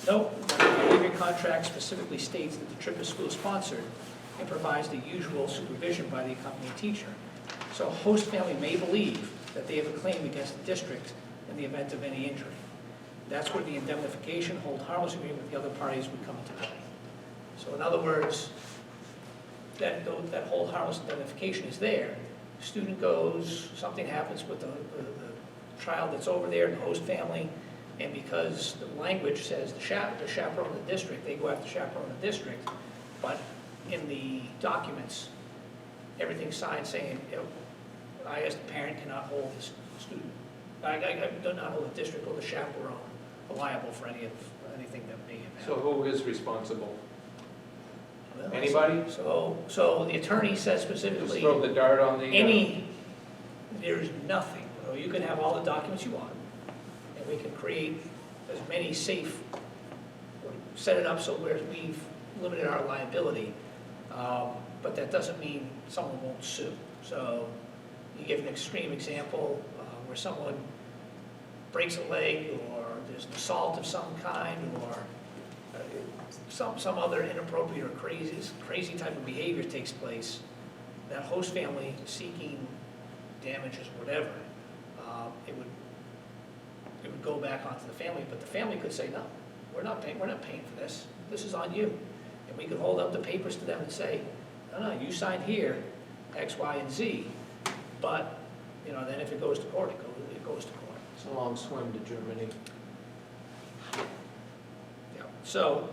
Note, the behavior contract specifically states that the trip is school sponsored and provides the usual supervision by the accompanying teacher. So host family may believe that they have a claim against the district in the event of any injury. That's where the indemnification, hold harmless agreement with the other parties would come into play. So in other words, that hold harmless indemnification is there. Student goes, something happens with the child that's over there in the host family, and because the language says the chaperone of the district, they go after the chaperone of the district, but in the documents, everything's signed saying, I as the parent cannot hold this student. I do not hold the district or the chaperone liable for anything that may have So happened. who is responsible? Well, Anybody? So the attorney says Just specifically, throw the dart on the... there's nothing you can have all the documents you want, and we can create as many safe, set it up so we've limited our liability, but that doesn't mean someone won't sue. So you give an extreme example where someone breaks a leg, or there's an assault of some kind, or some other inappropriate or crazy type of behavior takes place, that host family seeking damages, whatever, it would go back onto the family, but the family could say, no, we're not paying for this. This is on you. And we could hold up the papers to them and say, no, you signed here, X, Y, and Z. But, then if it goes to court, it goes to court. It's a long swim to Germany. Yeah. So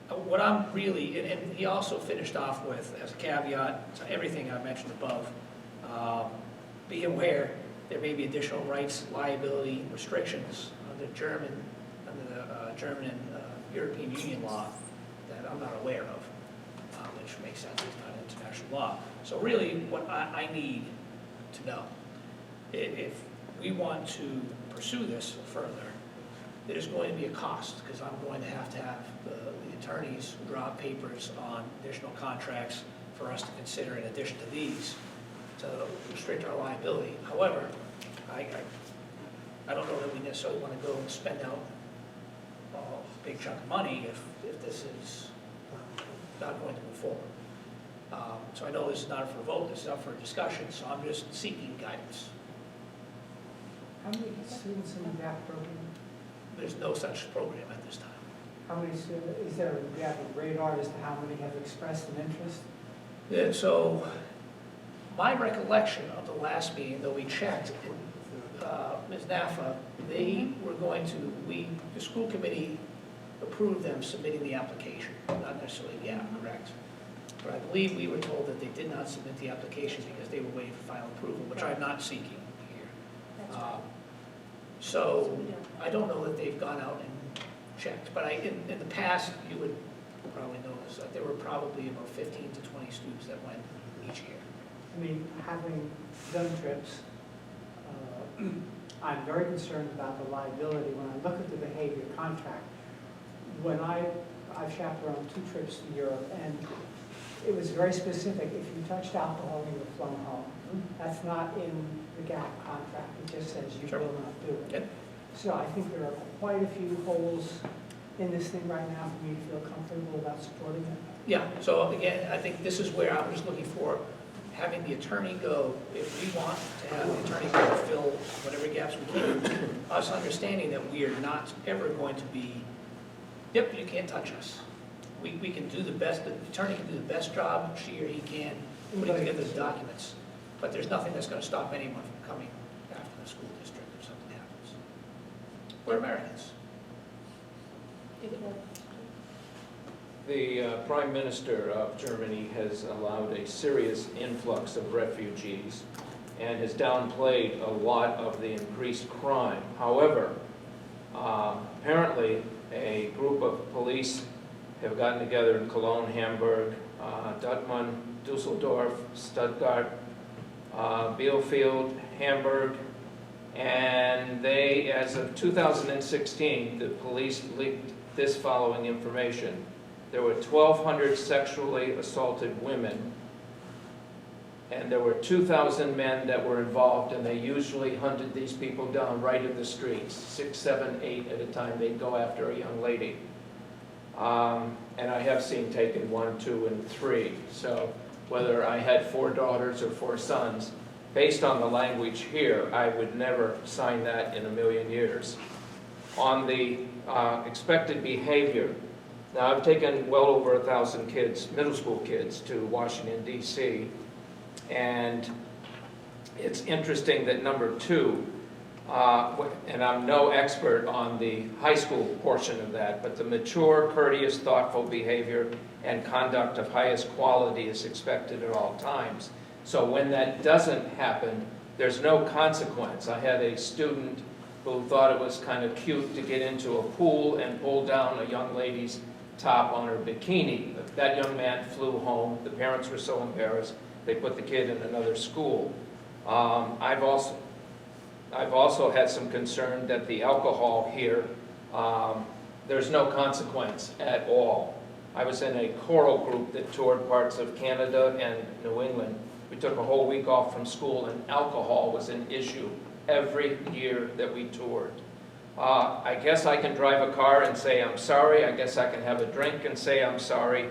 what I'm really, and he also finished off with, as a caveat to everything I mentioned above, be aware there may be additional rights, liability, restrictions under the German and European Union law that I'm not aware of, which makes sense, it's not international law. So really what I need to know, if we want to pursue this further, there's going to be a cost, because I'm going to have the attorneys draw up papers on additional contracts for us to consider in addition to these, to restrict our liability. However, I don't know that we necessarily want to go and spend out a big chunk of money if this is not going to move forward. So I know this is not up for a vote, this is up for a discussion, so I'm just seeking guidance. How many students in the GAP program? There's no such program at this time. How many students, is there a GAP radar as to how many have expressed an interest? Yeah, so my recollection of the last meeting, though we checked, Ms. Naffa, they were going to, the school committee approved them submitting the application, not necessarily GAP, correct? But I believe we were told that they did not submit the application because they were waiting for final approval, which I'm not seeking here. That's right. So I don't know that they've gone out and checked, but in the past, you would probably know this, that there were probably about 15 to 20 students that went each year. I mean, having done trips, I'm very concerned about the liability when I look at the behavior contract. When I've chaperoned 2 trips to Europe, and it was very specific. If you touched alcohol, you were flown home. That's not in the GAP contract. It just says you Sure. will not do it. Yep. So I think there are quite a few holes in this thing right now for me to feel comfortable about supporting it. Yeah, so again, I think this is where I'm just looking for having the attorney go, if we want to have the attorney go fill whatever gaps we can, us understanding that we are not ever going to be, yep, you can't touch us. We can do the best, the attorney can do the best job, she or he can, putting together the documents. But there's nothing that's going to stop anyone from coming after the school district if something happens. We're Americans. The Prime Minister of Germany has allowed a serious influx of refugees and has downplayed a lot of the increased crime. However, apparently a group of police have gotten together in Cologne, Hamburg, Dortmund, Dusseldorf, Stuttgart, Bielefeld, Hamburg, and they, as of 2016, the police leaked this following information. There were 1,200 sexually assaulted women, and there were 2,000 men that were involved, and they usually hunted these people down right in the streets, 6, 7, 8 at a time. They'd go after a young lady. And I have seen taken 1, 2, and 3. So whether I had 4 daughters or 4 sons, based on the language here, I would never sign that in a million years. On the expected behavior, now I've taken well over 1,000 kids, middle school kids, to Washington, D.C., and it's interesting that number 2, and I'm no expert on the high school portion of that, but the mature, courteous, thoughtful behavior and conduct of highest quality is expected at all times. So when that doesn't happen, there's no consequence. I had a student who thought it was kind of cute to get into a pool and pull down a young lady's top on her bikini. That young man flew home. The parents were so embarrassed, they put the kid in another school. I've also... I've also had some concern that the alcohol here, there's no consequence at all. I was in a choral group that toured parts of Canada and New England. We took a whole week off from school, and alcohol was an issue every year that we toured. I guess I can drive a car and say I'm sorry. I guess I can have a drink and say I'm sorry.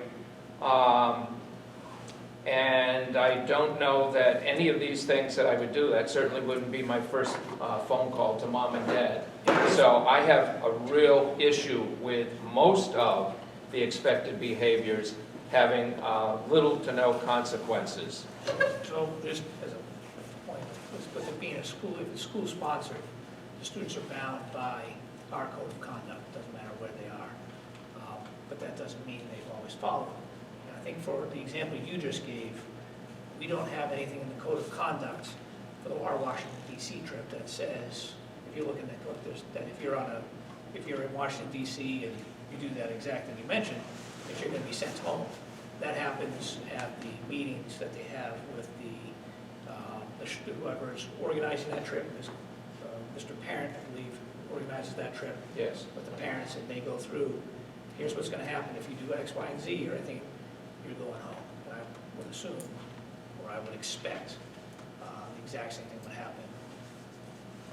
And I don't know that any of these things that I would do, that certainly wouldn't be my first phone call to mom and dad. So I have a real issue with most of the expected behaviors having little to no consequences. So just as a point, with it being a school, if it's school sponsored, the students are bound by our code of conduct, doesn't matter where they are. But that doesn't mean they've always followed them. And I think for the example you just gave, we don't have anything in the code of conduct for our Washington DC trip that says, if you look in that code, that if you're in Washington DC and you do that exact thing you mentioned, that you're going to be sent home. That happens at the meetings that they have with whoever's organizing that trip. Mr. Parent, I believe, organizes that trip. Yes. With the parents, and they go through, here's what's going to happen if you do X, Y, and Z, or I think you're going home. And I would assume, or I would expect, the exact same thing would happen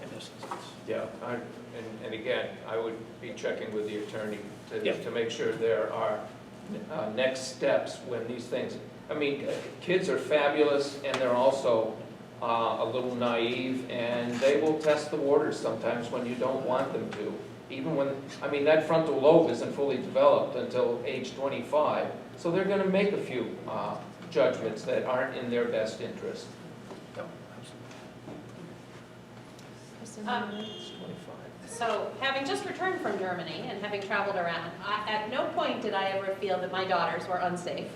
in this instance. Yeah, and again, I would be checking with the attorney Yep. to make sure there are next steps when these things, I mean, kids are fabulous, and they're also a little naive, and they will test the waters sometimes when you don't want them to. Even when, I mean, that frontal lobe isn't fully developed until age 25, so they're going to make a few judgments that aren't in their best interest. Yep, So, having just returned from Germany and having traveled around, at no point did I ever feel that my daughters were unsafe.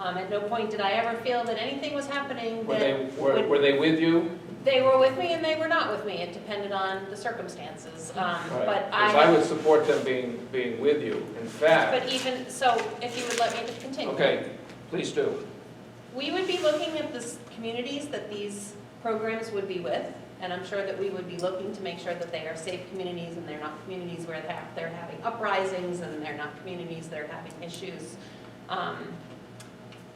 At no point did I ever feel that anything was happening that Were they with you? They were with me and they were not with me. It depended on the circumstances. Right. But 'Cause I would support them being with you. In fact, But even, so if you would let me to continue. okay, please do. We would be looking at the communities that these programs would be with, and I'm sure that we would be looking to make sure that they are safe communities and they're not communities where they're having uprisings and they're not communities that are having issues.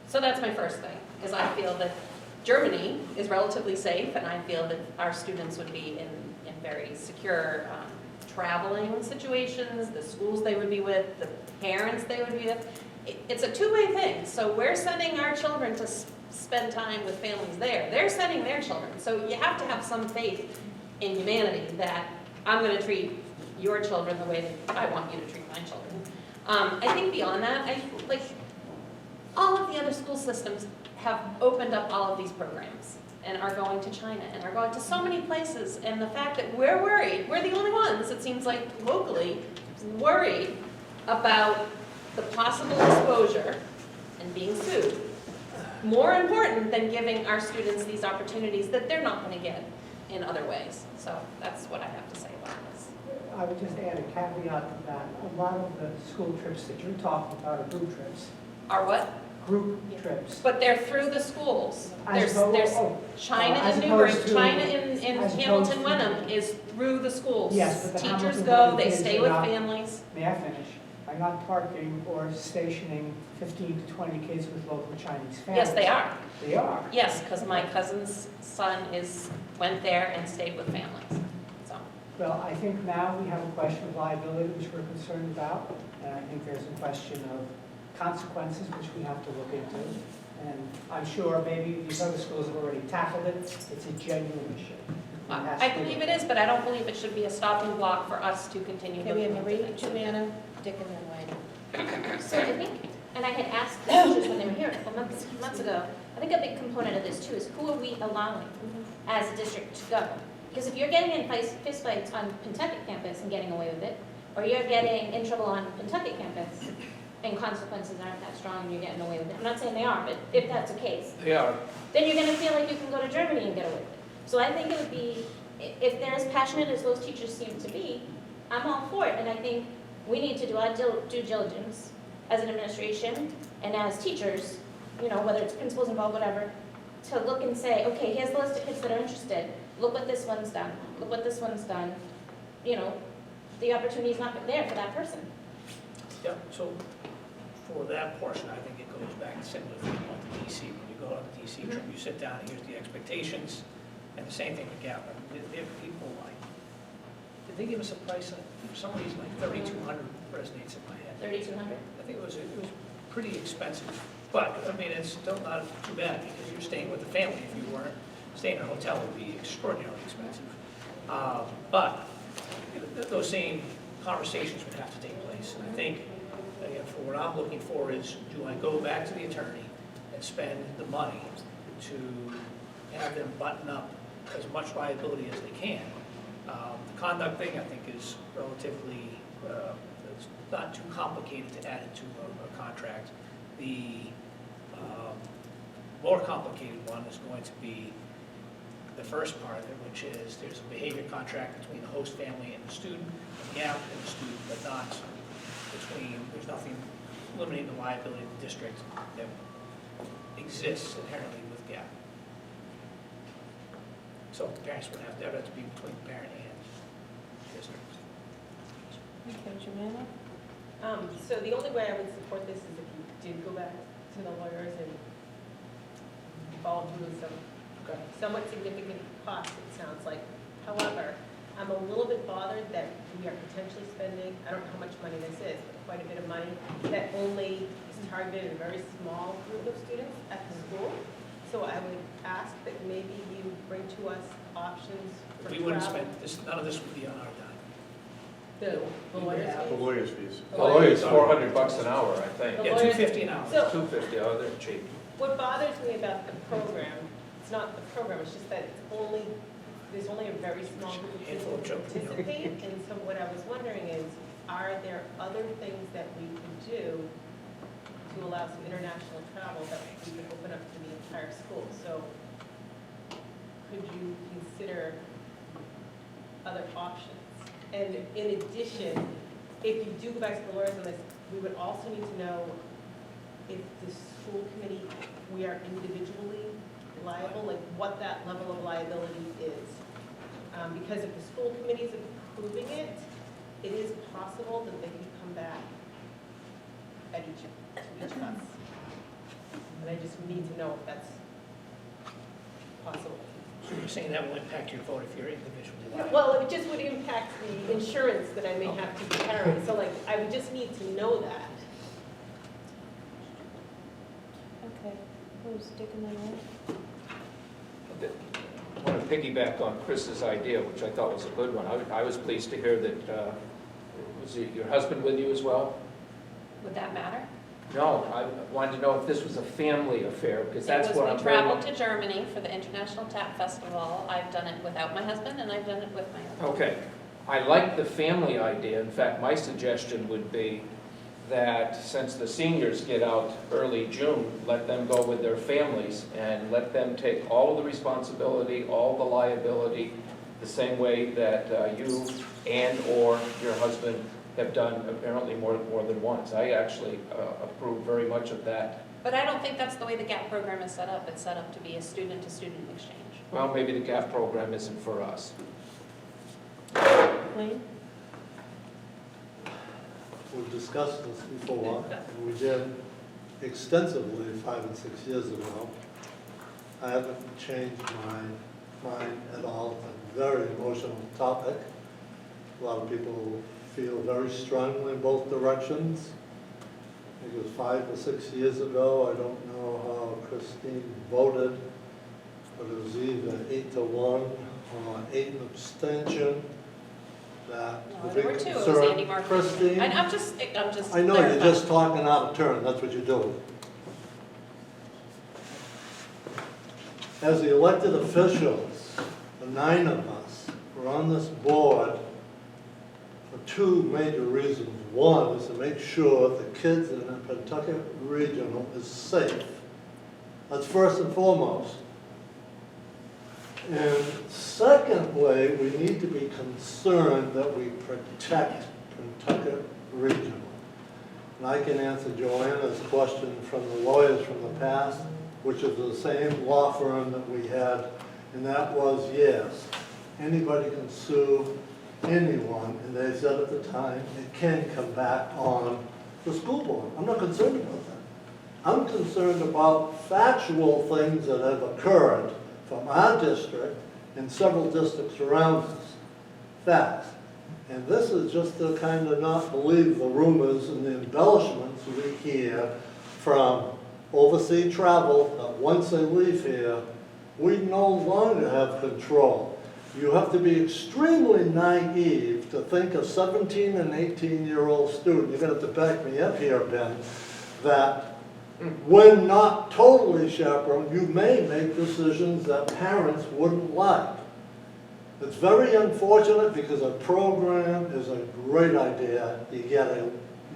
So that's my first thing, is I feel that Germany is relatively safe, and I feel that our students would be in very secure traveling situations, the schools they would be with, the parents they would be with. It's a two-way thing. So we're sending our children to spend time with families there. They're sending their children. So you have to have some faith in humanity that I'm going to treat your children the way that I want you to treat my children. I think beyond that, all of the other school systems have opened up all of these programs and are going to China and are going to so many places. And the fact that we're worried, we're the only ones, it seems like locally, worried about the possible exposure and being sued. More important than giving our students these opportunities that they're not going to get in other ways. So that's what I have to say about this. I would just add a caveat to that. A lot of the school trips that you're talking about are group trips. Are what? Group trips. But they're through the schools. There's China as in Newbury, opposed to- China in as opposed Hamilton, to- Wenham is through the schools. Yes, but the Teachers Hamilton go, Wenham they kids stay are with not- families. May I finish? Are not parking or stationing 15 to 20 kids with local Chinese families. Yes, they are. They are. Yes, because my cousin's son went there and stayed with families, so. Well, I think now we have a question of liability, which we're concerned about. And I think there's a question of consequences, which we have to look into. And I'm sure maybe these other schools have already tackled it. It's a genuine issue. I believe it is, but I don't believe it should be a stopping block for us to continue Okay, we have looking Marie, into things. Joanna, Dick, and then Wayne. So I think, and I had asked the teachers when they were here a couple months ago, I think a big component of this too is who are we allowing as a district to go? Because if you're getting in fistfights on Pentucket campus and getting away with it, or you're getting in trouble on Pentucket campus and consequences aren't that strong and you're getting away with it, I'm not saying they are, but if that's the case, They are. then you're going to feel like you can go to Germany and get away with it. So I think it would be, if they're as passionate as those teachers seem to be, I'm all for it. And I think we need to do our due diligence as an administration and as teachers, you know, whether it's principals involved, whatever, to look and say, okay, here's the list of kids that are interested. look what this one's done, look what this one's done, you know, the opportunity's not there for that person. Yeah, so for that portion, I think it goes back similar to the DC. When you go on the DC trip, you sit down, here's the expectations, and the same thing with Gap. If people like, did they give us a price? For some reason, like 3,200 resonates in my head. 3,200? I think it was pretty expensive, but, I mean, it's still not too bad, because you're staying with the family. If you weren't staying in a hotel, it would be extraordinarily expensive. But those same conversations would have to take place, and I think, again, for what I'm looking for is, do I go back to the attorney and spend the money to have them button up as much liability as they can? The conduct thing, I think, is relatively, it's not too complicated to add it to a contract. The more complicated one is going to be the first part of it, which is there's a behavior contract between the host family and the student, a gap and the student, but not between, there's nothing limiting the liability of the district that exists inherently with gap. So parents would have to be between parent and district. Okay, Joanna? So the only way I would support this is if you did go back to the lawyers and follow through with some Okay. somewhat significant costs, it sounds like. However, I'm a little bit bothered that we are potentially spending, I don't know how much money this is, but quite a bit of money that only is targeted at a very small group of students at the school. So I would ask that maybe you bring to us options for We wouldn't travel. spend, this, none of this would be on our dime. The lawyers' have- The fees? lawyer's fees. The lawyer's $400 an hour, I think. The Yeah, lawyers- $250 an hour. So- $250, oh, they're cheap. What bothers me about the program, it's not the program, it's just that it's only, there's only a very small group of Handful of people who children, yeah. participate. And so what I was wondering is, are there other things that we could do to allow some international travel that we could open up to the entire school? So could you consider other options? And in addition, if you do go back to the lawyers on this, we would also need to know if the school committee, we are individually liable, like what that level of liability is. Because if the school committee is approving it, it is possible that they could come back at each of us. And I just need to know if that's possible. So you're saying that will impact your vote if you're individually liable? Well, it just would impact the insurance that I may have to carry, so like, I would just need to know that. Okay, who's sticking their leg? I want to piggyback on Chris's idea, which I thought was a good one. I was pleased to hear that, was your husband with you as well? Would that matter? No, I wanted to know if this was a family affair, because that's what I'm We very... traveled to Germany for the International Tap Festival. I've done it without my husband, and I've done it with my husband. Okay. I like the family idea. In fact, my suggestion would be that since the seniors get out early June, let them go with their families and let them take all of the responsibility, all the liability, the same way that you and/or your husband have done apparently more than once. I actually approve very much of that. But I don't think that's the way the GAP program is set up. It's set up to be a student-to-student exchange. Well, maybe the GAF program isn't for us. Wayne? We've discussed this before, and we did extensively 5 and 6 years ago. I haven't changed my mind at all. It's a very emotional topic. A lot of people feel very strongly in both directions. I think it was 5 or 6 years ago. I don't know how Christine voted, but it was either 8-1 or 8 abstention. That No, the there big were two. It was concern. Andy Mark. Christine? I'm just I know, you're clarifying. just talking out of turn, that's what you're doing. As the elected officials, the 9 of us, were on this board for 2 major reasons. One is to make sure the kids in the Pentucket Regional is safe. That's first and foremost. And secondly, we need to be concerned that we protect Pentucket Regional. And I can answer Joanna's question from the lawyers from the past, which is the same law firm that we had and that was, yes, anybody can sue anyone, and they said at the time, it can come back on the school board. I'm not concerned about that. I'm concerned about factual things that have occurred from our district and several districts around us. Facts. And this is just to kind of not believe the rumors and the embellishments we hear from overseas travel, that once they leave here, we no longer have control. You have to be extremely naive to think a 17 and 18-year-old student, you're going to have to back me up here, Ben, that when not totally chaperoned, you may make decisions that parents wouldn't like. It's very unfortunate because a program is a great idea. You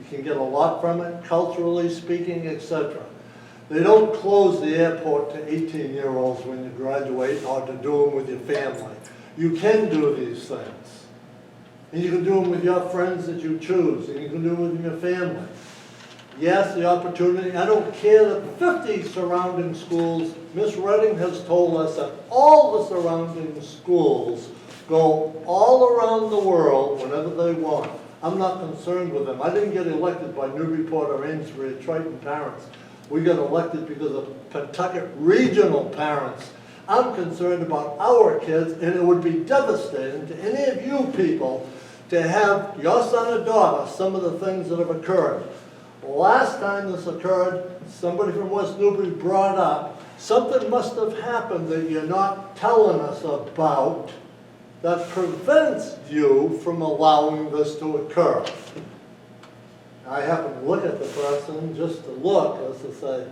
can get a lot from it, culturally speaking, etc. They don't close the airport to 18-year-olds when you graduate or to do them with your family. You can do these things. And you can do them with your friends that you choose, and you can do them with your family. Yes, the opportunity, I don't care that 50 surrounding schools, Miss Redding has told us that all the surrounding schools go all around the world whenever they want. I'm not concerned with them. I didn't get elected by Newburyport or Amesbury or Triton parents. We got elected because of Pentucket regional parents. I'm concerned about our kids, and it would be devastating to any of you people to have your son or daughter, some of the things that have occurred. Last time this occurred, somebody from West Newbury brought up, something must have happened that you're not telling us about that prevents you from allowing this to occur. I happened to look at the person just to look, as to say,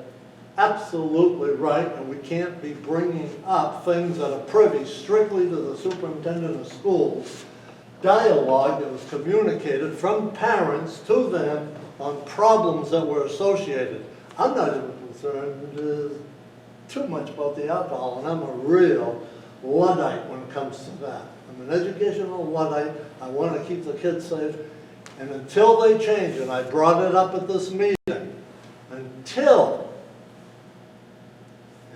absolutely right, and we can't be bringing up things that are privy strictly to the superintendent of schools. Dialogue that was communicated from parents to them on problems that were associated. I'm not even concerned too much about the alcohol, and I'm a real Luddite when it comes to that. I'm an educational Luddite. I want to keep the kids safe. And until they change, and I brought it up at this meeting, until,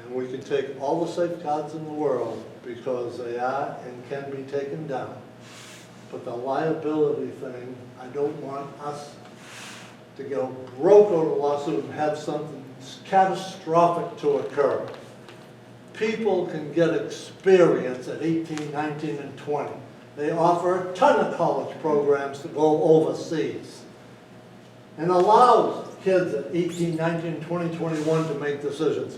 and we can take all the safeguards in the world because they are and can be taken down. But the liability thing, I don't want us to go broke over a lawsuit and have something catastrophic to occur. People can get experience at 18, 19, and 20. They offer a ton of college programs to go overseas and allows kids at 18, 19, 20, 21 to make decisions.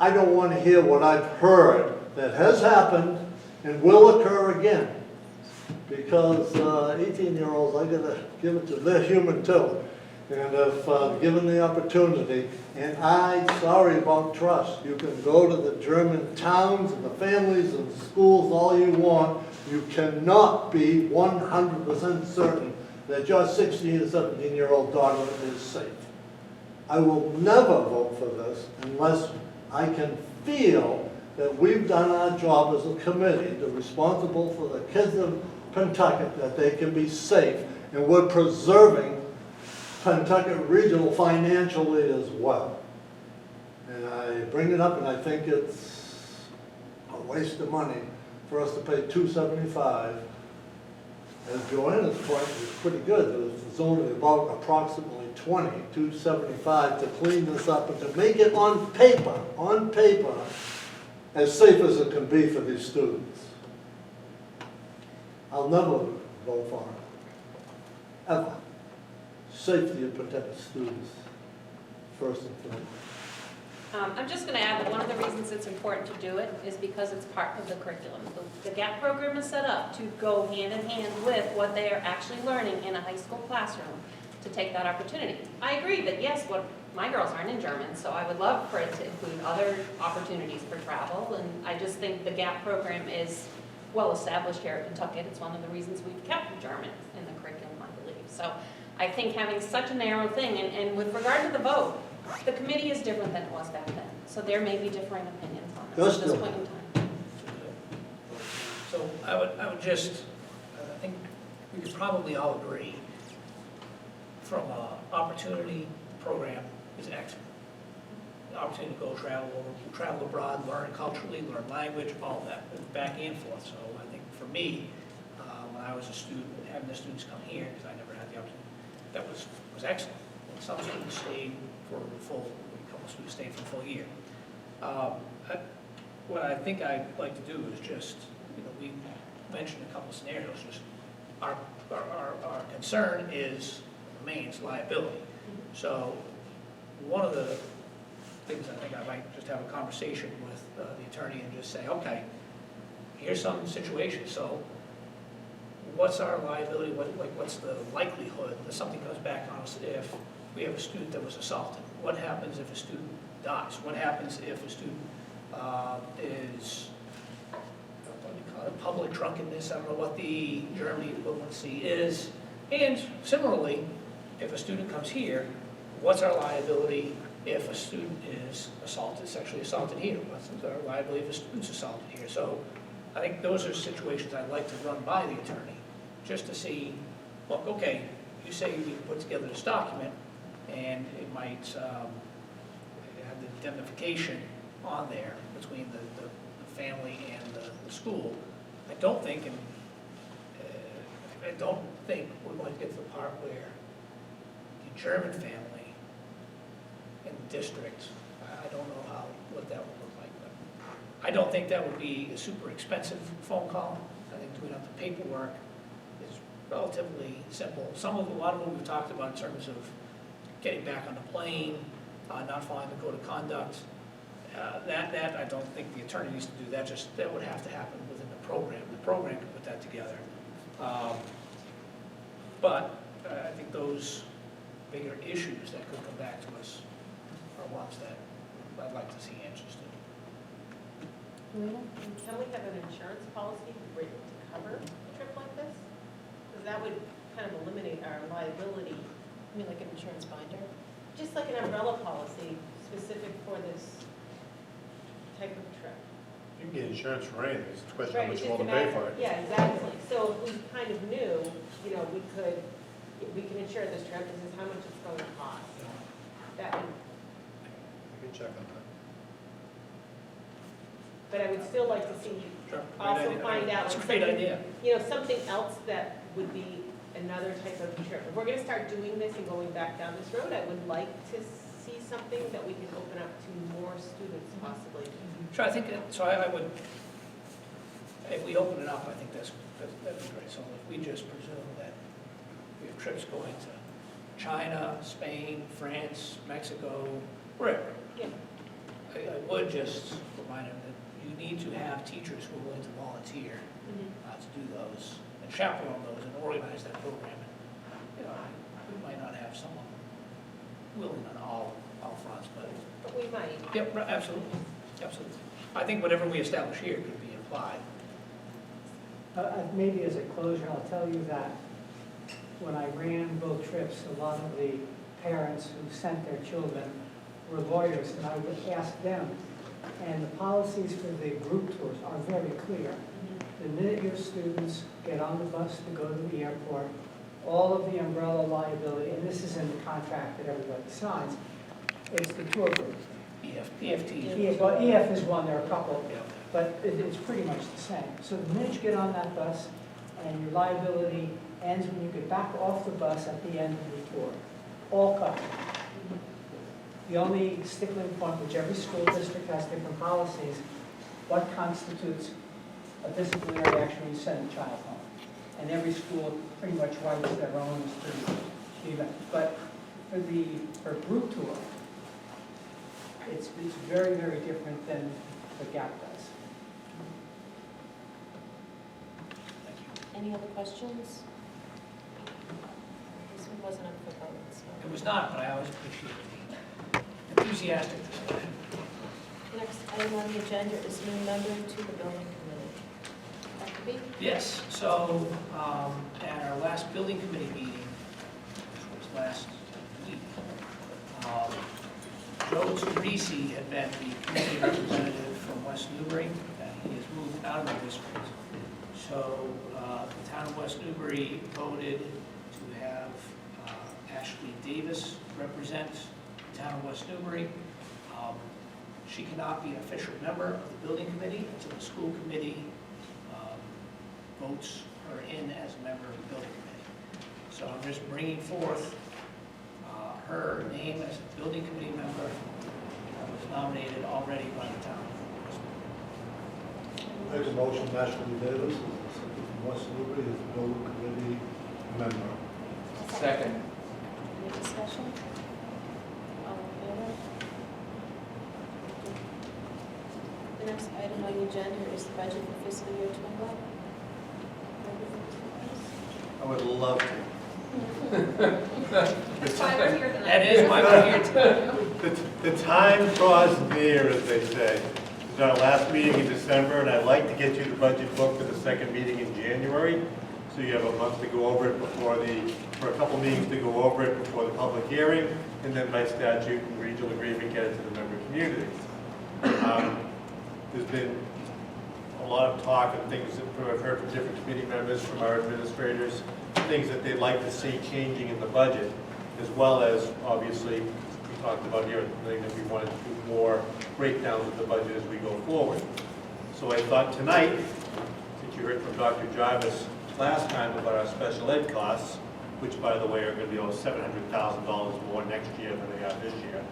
I don't want to hear what I've heard that has happened and will occur again, because 18-year-olds, I gotta give it to, they're human too. And if given the opportunity, and sorry about trust, you can go to the German towns and the families and schools all you want, you cannot be 100% certain that your 16 or 17-year-old daughter is safe. I will never vote for this unless I can feel that we've done our job as a committee, the responsible for the kids of Pentucket, that they can be safe, and we're preserving Pentucket Regional financially as well. And I bring it up, and I think it's a waste of money for us to pay $275. As Joanna's point was pretty good, there's only about approximately $275 to clean this up and to make it on paper, as safe as it can be for these students. I'll never vote for it, ever. Safety of Pentucket students, first and foremost. I'm just going to add that one of the reasons it's important to do it is because it's part of the curriculum. The GAP program is set up to go hand in hand with what they are actually learning in a high school classroom to take that opportunity. I agree that yes, my girls aren't in German, so I would love for it to include other opportunities for travel, and I just think the GAP program is well established here at Pentucket. It's one of the reasons we've kept German in the curriculum, I believe. So I think having such a narrow thing, and with regard to the vote, the committee is different than it was back then. So there may be differing opinions on this at this point in time. So I would just, I think we could probably all agree from an opportunity program is excellent. opportunity to go travel abroad, learn culturally, learn language, all of that, back and forth. So I think for me, when I was a student, having the students come here, because I never had the opportunity, that was excellent. And some students stayed for a couple of students stayed for a full year. What I think I'd like to do is just, we mentioned a couple of scenarios, just our concern remains liability. So one of the things I think I might just have a conversation with the attorney and just say, okay, here's some situations. So what's our liability? What's the likelihood that something comes back on us if we have a student that was assaulted? What happens if a student dies? What happens if a student is, what do you call it, public drunkenness? I don't know what the German equivalency is. And similarly, if a student comes here, what's our liability if a student is sexually assaulted here? What's our liability if a student's assaulted here? So I think those are situations I'd like to run by the attorney, just to see, look, okay, you say you need to put together this document, and it might have the indemnification on there between the family and the school. I don't think we're going to get to the part where the German family in the district, I don't know what that would look like, but I don't think that would be a super expensive phone call. I think doing up the paperwork is relatively simple. A lot of what we've talked about in terms of getting back on the plane, not following the code of conduct, that I don't think the attorney needs to do. That would have to happen within the program. The program can put that together. But I think those bigger issues that could come back to us are ones that I'd like to see answers to. Can we have an insurance policy written to cover a trip like this? Because that would kind of eliminate our liability. I mean, like an insurance binder? Just like an umbrella policy specific for this type of trip. You can get insurance for anything, it's a question of how Right, much it's you just want a to pay matter- for it. Yeah, exactly. So if we kind of knew, we can insure this trip, this is how much it's going to cost. That would, I can check on that. but I would still like to see, Sure. also Great idea. find out. That's a like, great something- idea. Something else that would be another type of trip. If we're gonna start doing this and going back down this road, I would like to see something that we can open up to more students possibly. Sure, I think, I would, if we open it up, I think that'd be great. So if we just presume that we have trips going to China, Spain, France, Mexico, wherever. Yeah. I would just remind them that you need to have teachers who are willing to volunteer to do those, and chaperone those, and organize that program. And, we might not have someone willing on all fronts, but. But we might. Yep, right, absolutely, absolutely. I think whatever we establish here could be applied. Maybe as a closure, I'll tell you that when I ran both trips, a lot of the parents who sent their children were lawyers, and I would ask them, and the policies for the group tours are very clear. The minute your students get on the bus to go to the airport, all of the umbrella liability, and this is in the contract that everybody signs, it's the tour group. EFT. Well, EF is one, there are a couple, Yeah. but it's pretty much the same. So the minute you get on that bus, and your liability ends when you get back off the bus at the end of the tour, all covered. The only stickling point, which every school district has different policies, what constitutes a disciplinary action when you send a child home. And every school pretty much writes their own as to the event. But for group tour, it's very, very different than the GAP does. Thank you. Any other questions? This one wasn't up for vote, so. It was not, but I always appreciate the enthusiastic discussion. Next item on the agenda is new member to the building committee. Dr. B? Yes, so at our last building committee meeting, which was last week, Joe Teresi had been the committee representative from West Newbury, and he has moved out of the district. So the town of West Newbury voted to have Ashley Davis represent the town of West Newbury. She cannot be an official member of the building committee until the school committee votes her in as a member of the building committee. So I'm just bringing forth her name as a building committee member that was nominated already by the town. Make a motion, Ashley Davis, from West Newbury, as a building committee member. Second. Any discussion? All in favor? The next item on the agenda is the budget for fiscal year 21. I would love to. That's why we're here tonight. That is my point. The time draws near, as they say. It's our last meeting in December, and I'd like to get you the budget book for the second meeting in January. So you have a month to go over it for a couple meetings to go over it before the public hearing, and then by statute and regional agreement, get it to the member communities. There's been a lot of talk and things that I've heard from different committee members, from our administrators, things that they'd like to see changing in the budget, as well as, obviously, we talked about here, that we wanted to do more breakdowns of the budget as we go forward. So I thought tonight, since you heard from Dr. Jarvis last time about our special ed costs, which, by the way, are going to be almost $700,000 more next year than they are this year,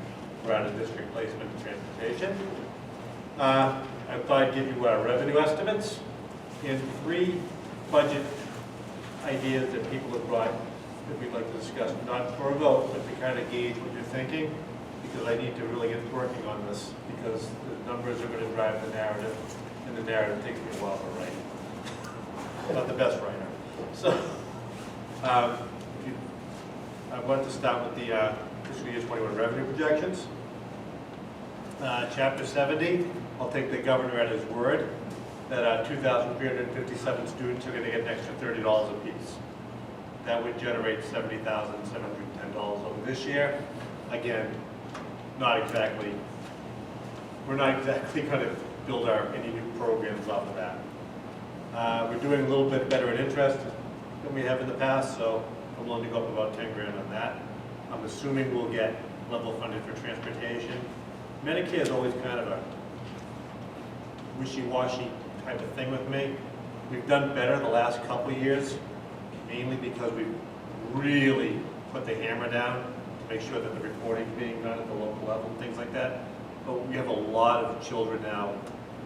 for out of district placement and transportation. I thought I'd give you our revenue estimates and 3 budget ideas that people have brought that we'd like to discuss, not for a vote, but to kind of gauge what you're thinking, because I need to really get working on this, because the numbers are going to drive the narrative, and the narrative takes me a while to write. I'm not the best writer. So, I want to start with the fiscal year 21 revenue projections. Chapter 70, I'll take the governor at his word that 2,357 students are going to get an extra $30 apiece. That would generate $70,710 over this year. Again, we're not exactly going to build any new programs off of that. We're doing a little bit better in interest than we have in the past, so I'm willing to go up about 10 grand on that. I'm assuming we'll get level funded for transportation. Medicare is always kind of a wishy-washy type of thing with me. We've done better the last couple of years, mainly because we've really put the hammer down to make sure that the reporting is being done at the local level, things like that. But we have a lot of children now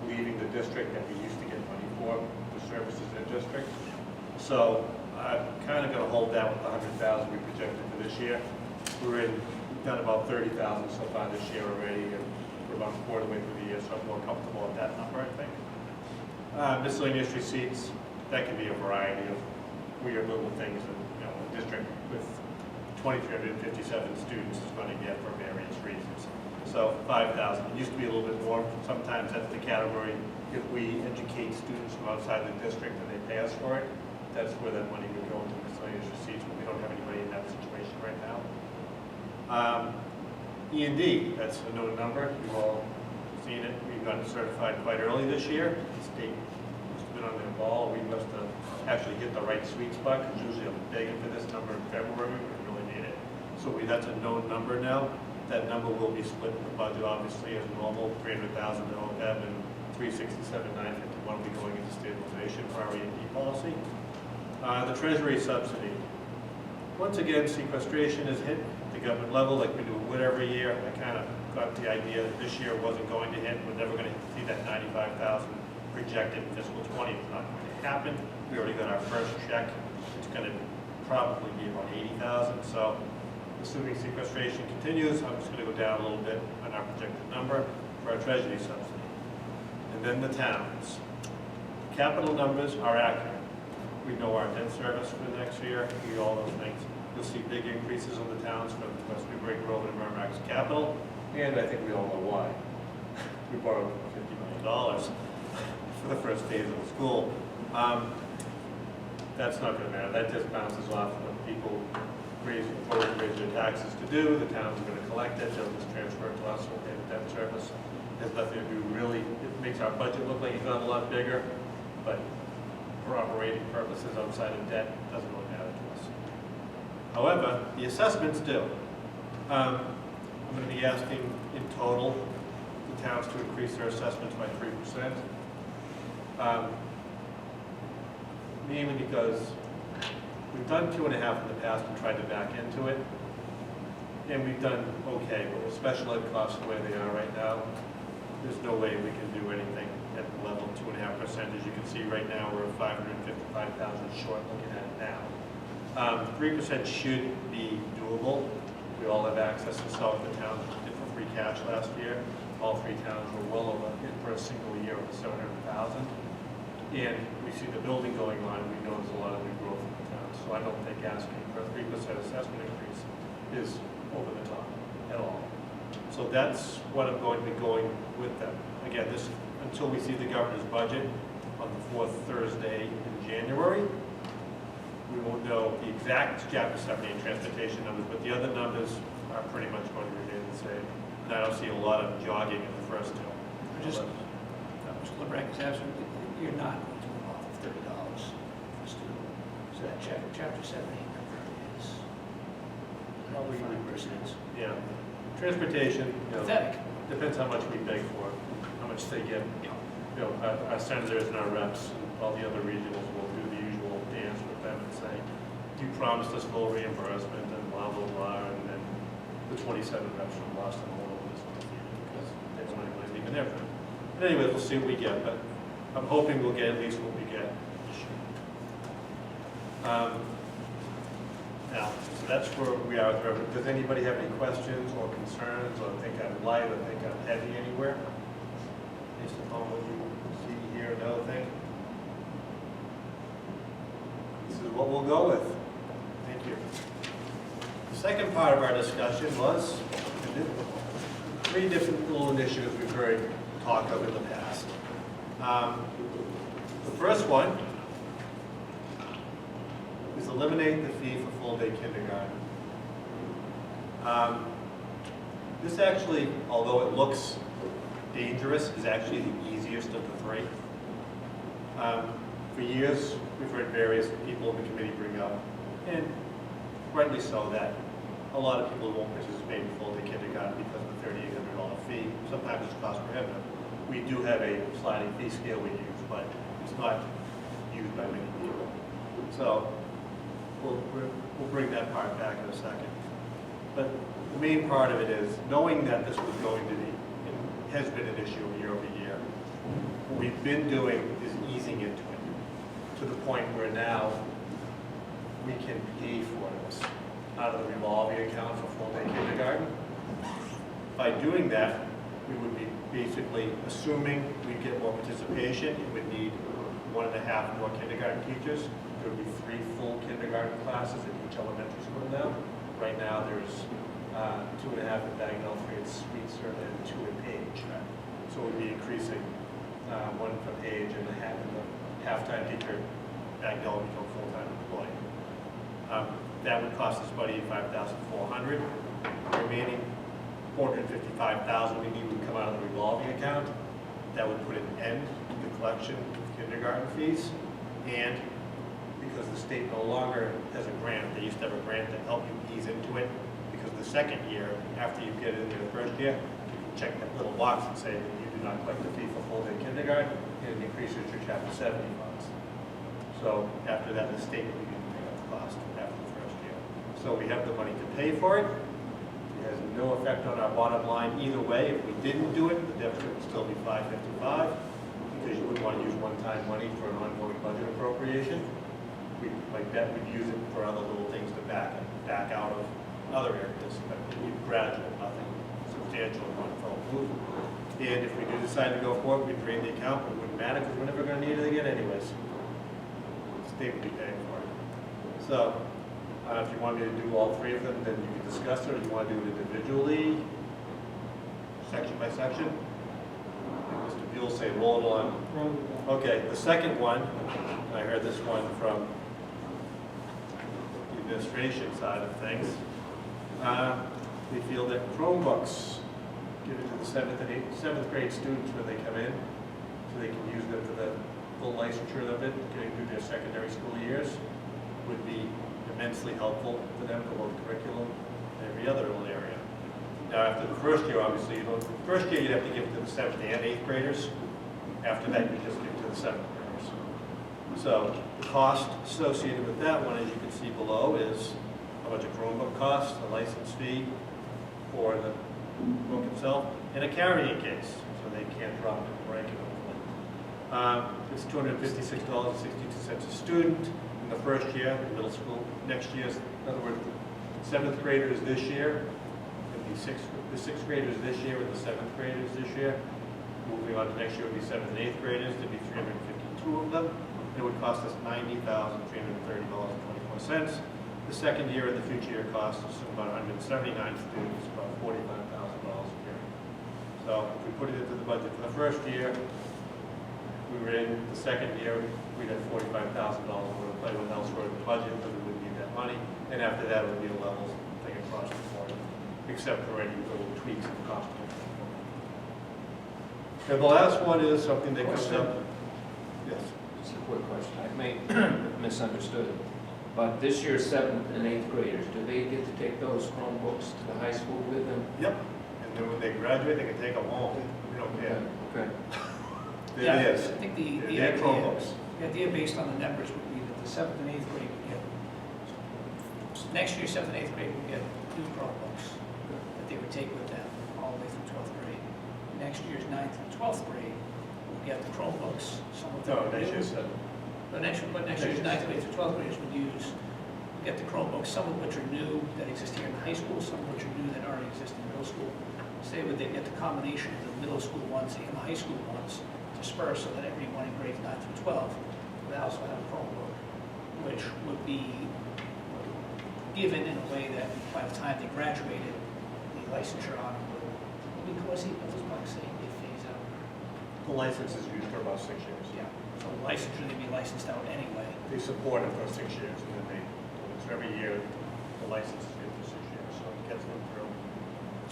leaving the district that we used to get money for services in the district. So I'm kind of going to hold that with the 100,000 we projected for this year. We've done about 30,000 so far this year already, and we're about a quarter way through the year, so I'm more comfortable with that number, I think. Miscellaneous receipts, that can be a variety of weird little things that, a district with 2,357 students is going to get for various reasons. So 5,000. It used to be a little bit more. Sometimes that's the category. If we educate students from outside the district and they pay us for it, that's where that money would go into miscellaneous receipts, but we don't have anybody in that situation right now. E&D, that's a known number. We've all seen it. We've gotten certified quite early this year. The state must have been on their ball. We must have actually hit the right sweet spot, because usually I'm begging for this number in February. We really need it. So that's a known number now. That number will be split in the budget, obviously, as normal. 300,000 to OPEB and 367,951 will be going into stabilization for our E&D policy. The Treasury subsidy. Once again, sequestration is hit at the government level like we do with every year. I kind of got the idea that this year wasn't going to hit. We're never going to see that 95,000 projected in fiscal 20. It's not going to happen. We already got our first check. It's going to probably be about 80,000. So assuming sequestration continues, I'm just going to go down a little bit on our projected number for our Treasury subsidy. And then the towns. The capital numbers are accurate. We know our debt service for the next year, all those things. You'll see big increases on the towns for West Newbury, Groveland, and Merrimack's capital, and I think we all know why. We borrowed $50 million for the first phase of the school. That's not going to matter. That just bounces off when people raise their taxes to do. The town's going to collect it. They'll just transfer it to us. We'll pay the debt service. It has nothing to do really. It makes our budget look like it's not a lot bigger, but for operating purposes outside of debt, it doesn't really matter to us. However, the assessments do. I'm I'm going to be asking in total the towns to increase their assessments by 3%. Mainly because we've done 2.5 in the past and tried to back into it. And we've done okay, but with special ed costs the way they are right now, there's no way we can do anything at the level 2.5%. As you can see right now, we're 555,000 short looking at it now. 3% should be doable. We all have access to some of the towns that did for free cash last year. All 3 towns were well over it for a single year of 700,000. And we see the building going on, and we know there's a lot of new growth in the town. So I don't think asking for a 3% assessment increase is over the top at all. So that's what I'm going to be going with them. Again, this until we see the governor's budget on the 4th Thursday in January. We won't know the exact Chapter 78 transportation numbers, but the other numbers are pretty much going to remain the same. And I don't see a lot of jogging in the first two. Just, Mr. LeBranc is absolutely, you're not going to move off of $30 per student. So that chapter 78 number is probably 5%. Yeah. Transportation, Pathetic. depends how much we beg for, how much they get. You know, our senators and our reps and all the other regionals will do the usual dance with them and say, you promised us full reimbursement and blah, blah, blah, and then the 27 reps from Boston will over this because they don't want anybody leaving there for them. But anyways, we'll see what we get, but I'm hoping we'll get at least what we get this year. Now, so that's where we are. Does anybody have any questions or concerns, or think I'm light, or think I'm heavy anywhere? Based upon what you see, hear, know, think? This is what we'll go with. Thank you. The second part of our discussion was 3 different little initiatives we've heard talk of in the past. The first one is eliminate the fee for full-day kindergarten. This actually, although it looks dangerous, is actually the easiest of the 3. For years, we've heard various people in the committee bring up, and rightly so, that a lot of people won't participate in full-day kindergarten because of the $3,800 fee. Sometimes it's cost prohibitive. We do have a sliding fee scale we use, but it's not used by many people. So we'll bring that part back in a second. But the main part of it is knowing that this was going to be, it has been an issue year over year. What we've been doing is easing into it to the point where now we can pay for this out of the revolving account for full-day kindergarten. By doing that, we would be basically assuming we'd get more participation. It would need 1.5 more kindergarten teachers. There would be 3 full kindergarten classes at each elementary school now. Right now, there's 2.5 at Bagnell, 3 at Sweetser, and 2 at Page. So we'd be increasing 1 for Page and the half-time teacher at Bagnell would become full-time employee. That would cost us about $85,400. The remaining $455,000 we need would come out of the revolving account. That would put an end to the collection of kindergarten fees. And because the state no longer has a grant, they used to have a grant to help you ease into it. Because the second year, after you get it into the first year, you can check that little box and say that you do not collect the fee for full-day kindergarten, and it increases your Chapter 70 funds. So after that, the state will begin to pay up the cost after the first year. So we have the money to pay for it. It has no effect on our bottom line either way. If we didn't do it, the deficit would still be $555, because you wouldn't want to use one-time money for an ongoing budget appropriation. Like that, we'd use it for other little things to back out of other areas, but it'd be gradual, nothing substantial in one fell move. And if we do decide to go forward, we'd drain the account, but it wouldn't matter because we're never going to need it again anyways. The state would be paying for it. So if you want me to do all 3 of them, then you can discuss it, or you want to do it individually, section by section. Mr. Buell say roll it on. Okay, the second one, and I heard this one from the administration side of things. We feel that Chromebooks given to the 7th grade students when they come in, so they can use them for the full licensure of it, getting through their secondary school years, would be immensely helpful to them for both curriculum and every other little area. Now, after the first year, obviously, the first year you'd have to give to the 7th and 8th graders. After that, you just give to the 7th graders. So the cost associated with that one, as you can see below, is how much a Chromebook costs, a license fee for the book itself, and a carrying case, so they can't drop it and break it. It's $256.62 a student in the first year, middle school. Next year's, in other words, 7th graders this year, and the 6th graders this year, and the 7th graders this year. Moving on to next year would be 7th and 8th graders, there'd be 352 of them. It would cost us $90,330.24. The second year and the future year costs us about 179 students, about $45,000 a year. So if we put it into the budget for the first year, we were in the second year, we'd have $45,000 worth of play with elsewhere in the budget, but we wouldn't need that money. And after that, it would be a level thing across the board, except for any little tweaks in cost. And the last one is something that comes up. Yes. Just a quick question. I may have misunderstood. But this year's 7th and 8th graders, do they get to take those Chromebooks to the high school with them? Yep. And then when they graduate, they can take them home. We don't care. Okay. It Yeah, is. I think the They're idea, Chromebooks. the idea based on the numbers would be that the 7th and 8th grade would get, next year, 7th and 8th grade would get new Chromebooks that they would take with them all the way through 12th grade. Next year's 9th and 12th grade would get the Chromebooks, some of them. No, next year's 7. But next year's 9th grade through 12th graders would get the Chromebooks, some of which are new that exist here in the high school, some of which are new that already exist in middle school. Say would they get the combination of the middle school ones and the high school ones dispersed so that everyone in grades 9 through 12 would also have a Chromebook, which would be given in a way that by the time they graduated, the licensure on them would, because he was like saying they phase out. The license is used for about 6 years. Yeah. So the licensure, they'd be licensed out anyway. They support it for 6 years, and then it's every year, the license is good for 6 years, so it gets them through.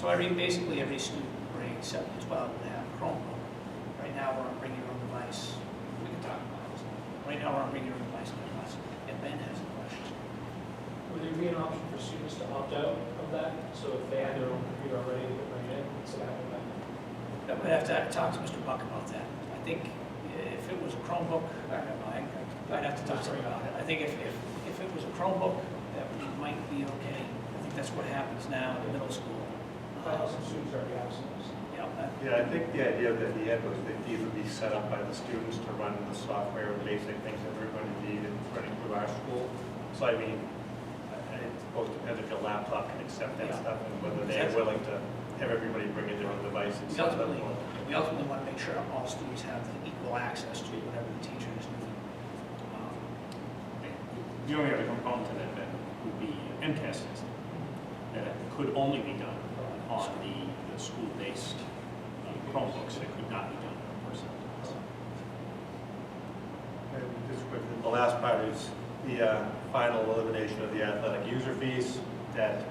So basically every student in grade 7 to 12 would have a Chromebook. Right now, we're on bring your own device. We can talk about this. Right now, we're on bring your own device class. And Ben has a question. Would there be an option for students to opt out of that? So if they had their own computer already, they could bring it in instead of having that? We'd have to talk to Mr. Buck about that. I think if it was a Chromebook, I'd have to talk to him about it. I think if it was a Chromebook, that might be okay. I think that's what happens now in middle school. I know some students already have some. Yeah, I think the idea that he had was they'd either be set up by the students to run the software and basic things that we're going to need in running through our school. So I mean, it both depends if your laptop can accept that stuff and whether they're willing to have everybody bring in their own device and set it up. We ultimately want to make sure all students have equal access to whatever the teacher is doing. The only other component to that would be MCAS testing. That could only be done on the school-based Chromebooks. It could not be done in person. And just quickly, the last part is the final elimination of the athletic user fees. That is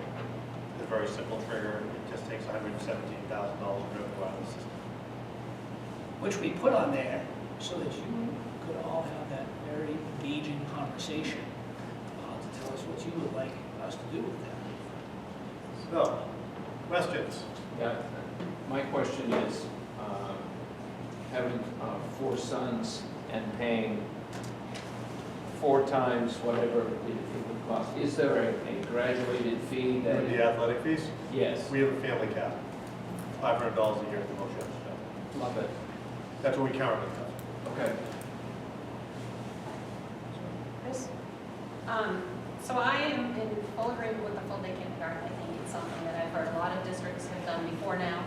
a very simple trigger. It just takes $117,000 of revenue out of the system. Which we put on there so that you could all have that very engaging conversation to tell us what you would like us to do with that. So, questions? Yeah, my question is, having 4 sons and paying 4 times whatever it would cost, is there a graduated fee that? With the athletic fees? Yes. We have a family cap, $500 a year at the most you have to spend. Love it. That's what we currently have. Okay. Chris? So I am in full agreement with the full day kindergarten. I think it's something that I've heard a lot of districts have done before now.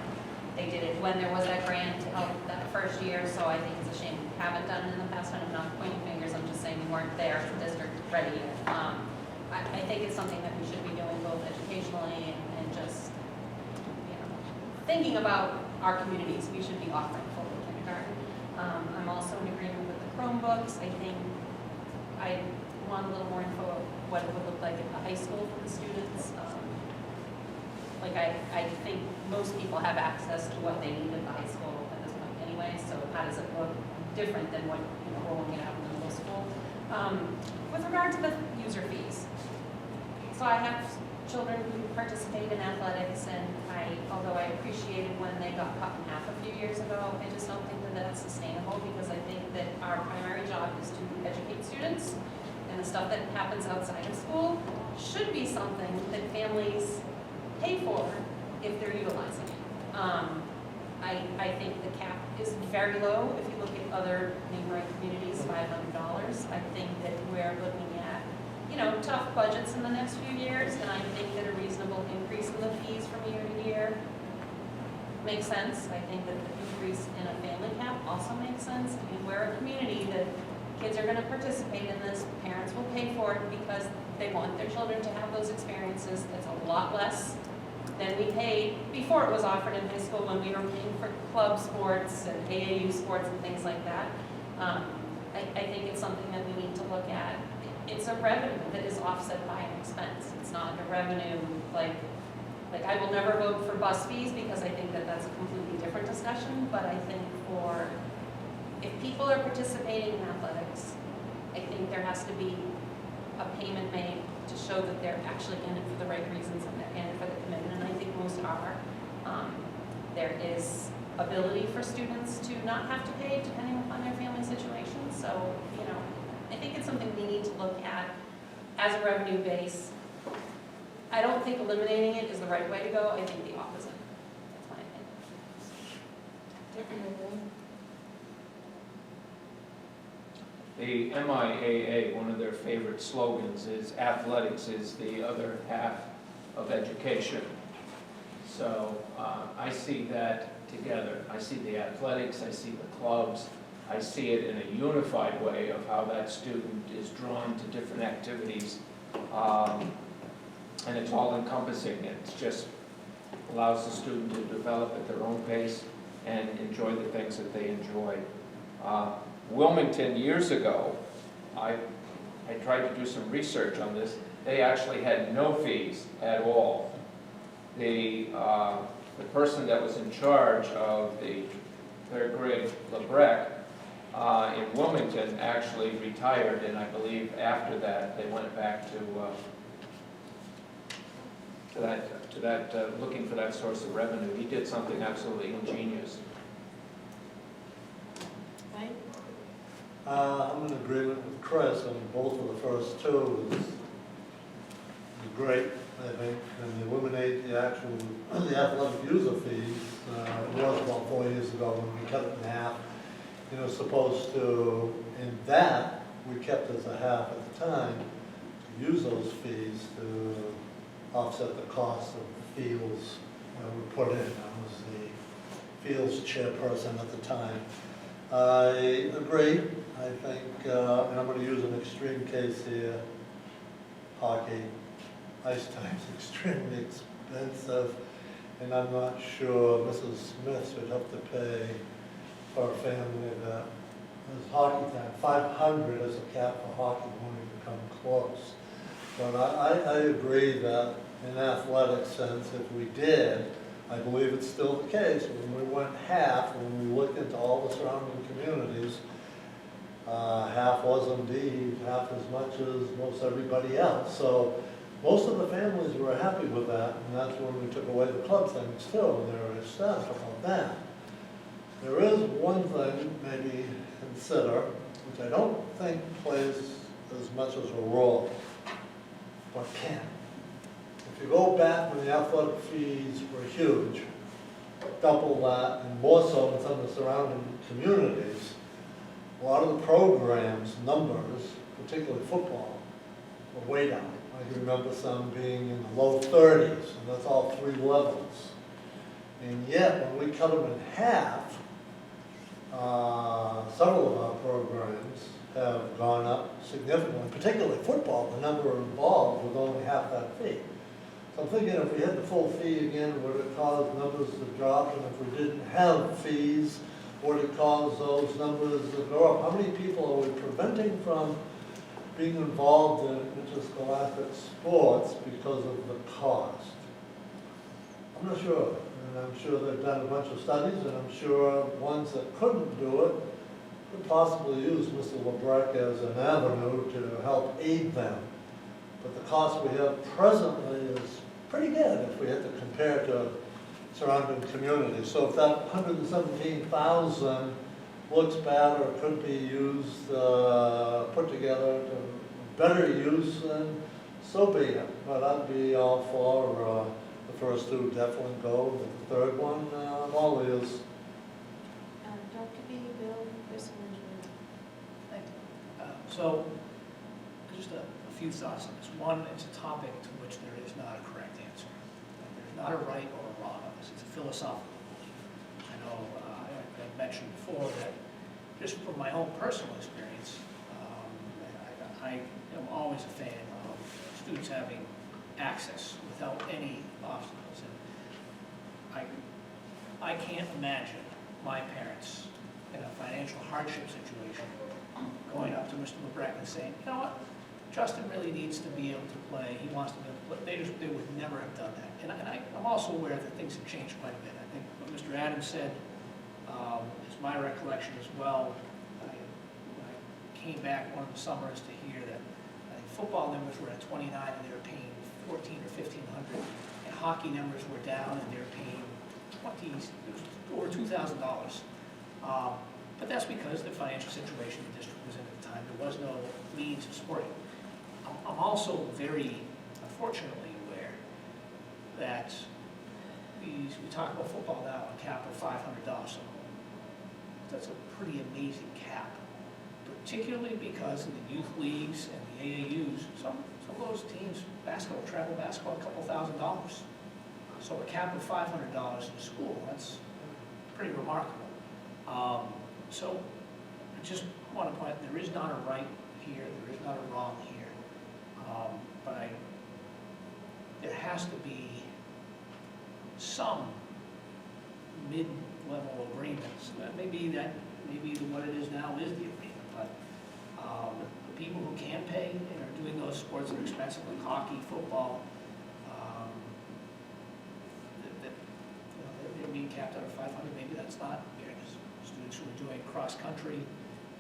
They did it when there was that grant to help that first year, so I think it's a shame we haven't done it in the past. And I'm not pointing fingers, I'm just saying we weren't there as a district ready yet. I think it's something that we should be doing both educationally and just, thinking about our communities. We should be offering full day kindergarten. I'm also in agreement with the Chromebooks. I think I want a little more info of what it would look like at the high school for the students. I think most people have access to what they need at the high school at this point anyway, so how does it look different than what we're rolling it out in the middle school? With regard to the user fees, so I have children who participate in athletics, and although I appreciated when they got cut in half a few years ago, I just don't think that that's sustainable, because I think that our primary job is to educate students, and the stuff that happens outside of school should be something that families pay for if they're utilizing it. I think the cap is very low. If you look at other neighboring communities, $500. I think that we're looking at, tough budgets in the next few years, and I think that a reasonable increase in the fees from year to year makes sense. I think that the increase in a family cap also makes sense. I mean, we're a community that kids are going to participate in this. Parents will pay for it because they want their children to have those experiences. It's a lot less than we paid before it was offered in high school, when we were paying for club sports and AAU sports and things like that. I think it's something that we need to look at. It's a revenue that is offset by an expense. It's not a revenue like I will never vote for bus fees, because I think that that's a completely different discussion, but I think if people are participating in athletics, I think there has to be a payment made to show that they're actually in it for the right reasons and they're in it for the commitment, and I think most are. There is ability for students to not have to pay depending upon their family situation, so, I think it's something we need to look at as a revenue base. I don't think eliminating it is the right way to go. I think the opposite. That's my opinion. The MIAA, one of their favorite slogans is athletics is the other half of education. So I see that together. I see the athletics, I see the clubs, I see it in a unified way of how that student is drawn to different activities. And it's all encompassing. It just allows the student to develop at their own pace and enjoy the things that they enjoy. Wilmington, years ago, I tried to do some research on this. They actually had no fees at all. The person that was in charge of the third grade LeBrec in Wilmington actually retired, and I believe after that they went back to looking for that source of revenue. He did something absolutely ingenious. I'm in agreement with Chris on both of the first two. It's great, I think, and eliminate the athletic user fees. It was about 4 years ago when we cut it in half. Supposed to, in that, we kept as a half at the time, to use those fees to offset the cost of the fields we put in. I was the fields chairperson at the time. I agree. I think, and I'm going to use an extreme case here, hockey. Ice time's extremely expensive, and I'm not sure Mrs. Smith should have to pay for a family that is hockey time. 500 as a cap for hockey won't even come close. But I agree that in athletic sense, if we did, I believe it's still the case. When we went half, when we looked into all the surrounding communities, half was indeed half as much as most everybody else. So most of the families were happy with that, and that's when we took away the club things too, and they were ecstatic about that. There is one thing maybe consider, which I don't think plays as much as a role, but can. If you go back when the athletic fees were huge, double that and more so in some of the surrounding communities, a lot of the programs, numbers, particularly football, were way down. I can remember some being in the low 30s, and that's all 3 levels. And yet, when we cut them in half, several of our programs have gone up significantly, particularly football. The number involved with only half that fee. So I'm thinking if we had the full fee again, would it cause numbers to drop? And if we didn't have fees, would it cause those numbers to go up? How many people are we preventing from being involved in interscholastic sports because of the cost? I'm not sure. And I'm sure they've done a bunch of studies, and I'm sure ones that couldn't do it could possibly use Mr. LeBrec as an avenue to help aid them. But the cost we have presently is pretty good if we had to compare to surrounding communities. So if that 117,000 looks bad or could be used, put together to better use, then so be it. But I'd be all for the first two definitely go, but the third one, I'm all ears. Dr. B, Bill, Chris, and Engineer. So, just a few thoughts on this. One, it's a topic to which there is not a correct answer. There's not a right or a wrong on this. It's a philosophical belief. I know I've mentioned before that just from my own personal experience, I am always a fan of students having access without any obstacles. And I can't imagine my parents in a financial hardship situation going up to Mr. LeBrecq and saying, you know what, Justin really needs to be able to play, he wants to be able to play. They would never have done that. And I'm also aware that things have changed quite a bit. I think what Mr. Adams said is my recollection as well. When I came back one of the summers to hear that I think football numbers were at 29 and they were paying $1,400 or $1,500, and hockey numbers were down and they were paying over $2,000. But that's because the financial situation the district was in at the time. There was no means of supporting. I'm also very, unfortunately, aware that we talk about football now, a cap of $500. That's a pretty amazing cap, particularly because in the youth leagues and the AAUs, some of those teams, travel basketball, a couple $1,000. So a cap of $500 in a school, that's pretty remarkable. So I just want to point out, there is not a right here, there is not a wrong here. But there has to be some mid-level agreements. Maybe what it is now is the agreement, but the people who can pay and are doing those sports that are expensive, like hockey, football, they're being capped out at 500. Maybe that's not fair, because students who are doing cross-country,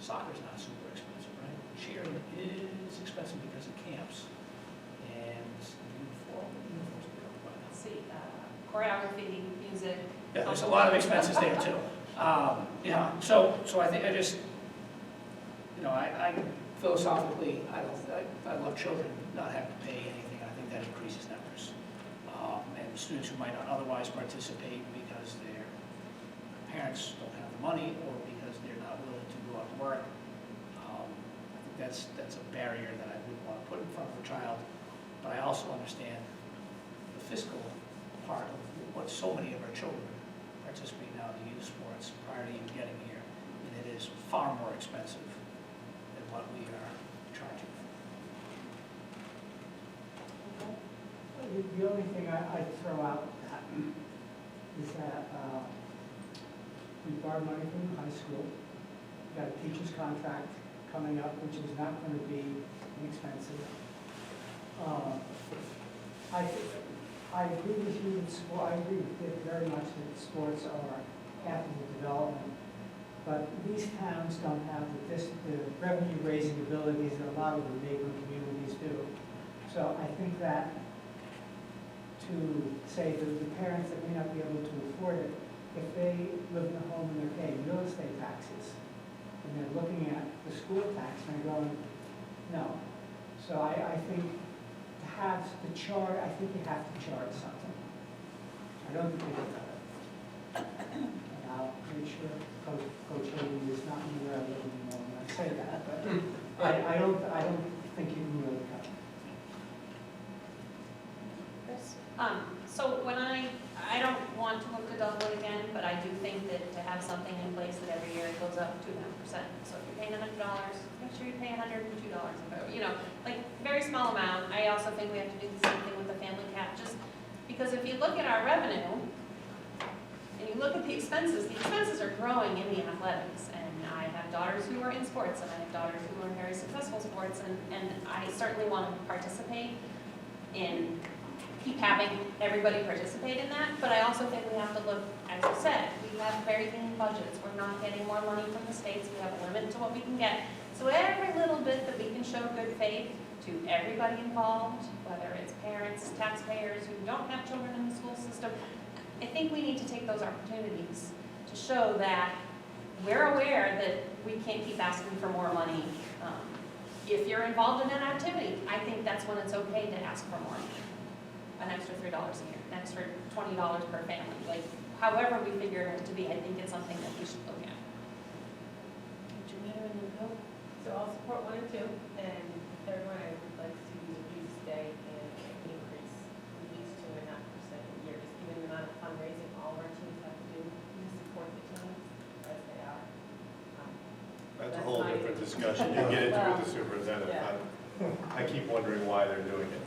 soccer's not super expensive, right? Cheering is expensive because of camps. And uniforms go quite well. See, choreography, music. Yeah, there's a lot of expenses there too. So I think I philosophically, I love children not having to pay anything. I think that increases numbers. And students who might not otherwise participate because their parents don't have the money or because they're not willing to go out and work. I think that's a barrier that I wouldn't want to put in front of a child. But I also understand the fiscal part of what so many of our children participate now in youth sports prior to even getting here. And it is far more expensive than what we are charging. The only thing I'd throw out is that we borrowed money from the high school. We got a teacher's contract coming up, which is not going to be inexpensive. I agree with you that I agree with it very much that sports are half of the development, but these towns don't have the revenue-raising abilities that a lot of the neighboring communities do. So I think that to say that the parents that may not be able to afford it, if they live in a home and they're paying real estate taxes, and they're looking at the school tax and they're going, no. So I think to have to charge, I think you have to charge something. I don't think they got it. And I'll make sure Coach Hayden is not in where I live anymore when I say that, but I don't think you can really cut it. Chris? So when I don't want to look to double it again, but I do think that to have something in place that every year it goes up 2.5%. So if you're paying $100, make sure you pay $102. Like very small amount. I also think we have to do the same thing with the family cap, just because if you look at our revenue and you look at the expenses are growing in the athletics. And I have daughters who are in sports, and I have daughters who are in very successful sports, and I certainly want to participate in keep having everybody participate in that, but I also think we have to look, as you said, we have very lean budgets. We're not getting more money from the states. We have a limit to what we can get. So every little bit that we can show good faith to everybody involved, whether it's parents, taxpayers who don't have children in the school system. I think we need to take those opportunities to show that we're aware that we can't keep asking for more money. If you're involved in an activity, I think that's when it's okay to ask for more. An extra $3 a year, an extra $20 per family, like however we figure it to be, I think it's something that we should look at. Joanna and then Bill? So I'll support 1 and 2, and the third one, I would like to see the abuse stay and increase at least 2.5% a year, just given the amount of fundraising all of our teams have to do. We support the teams as they are. That's a whole different discussion. You get into it with the superintendent. Yeah. I keep wondering why they're doing it.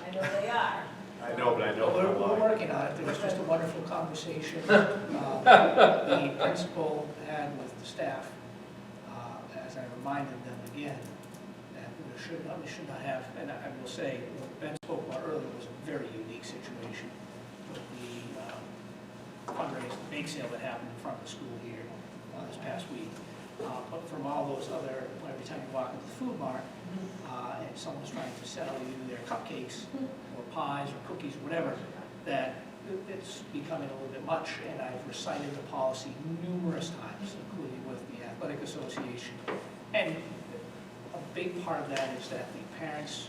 I know they are. I know, but I know We're why. working on it. There was just a wonderful conversation the principal had with the staff, as I reminded them again, that we should not have, and I will say, what Ben spoke about earlier was a very unique situation with the fundraising, the bake sale that happened in front of the school here this past week. But from all those other, every time you walk into the food mart, and someone's trying to sell you their cupcakes or pies or cookies or whatever, that it's becoming a little bit much, and I've recited the policy numerous times, including with the Athletic Association. And a big part of that is that the parents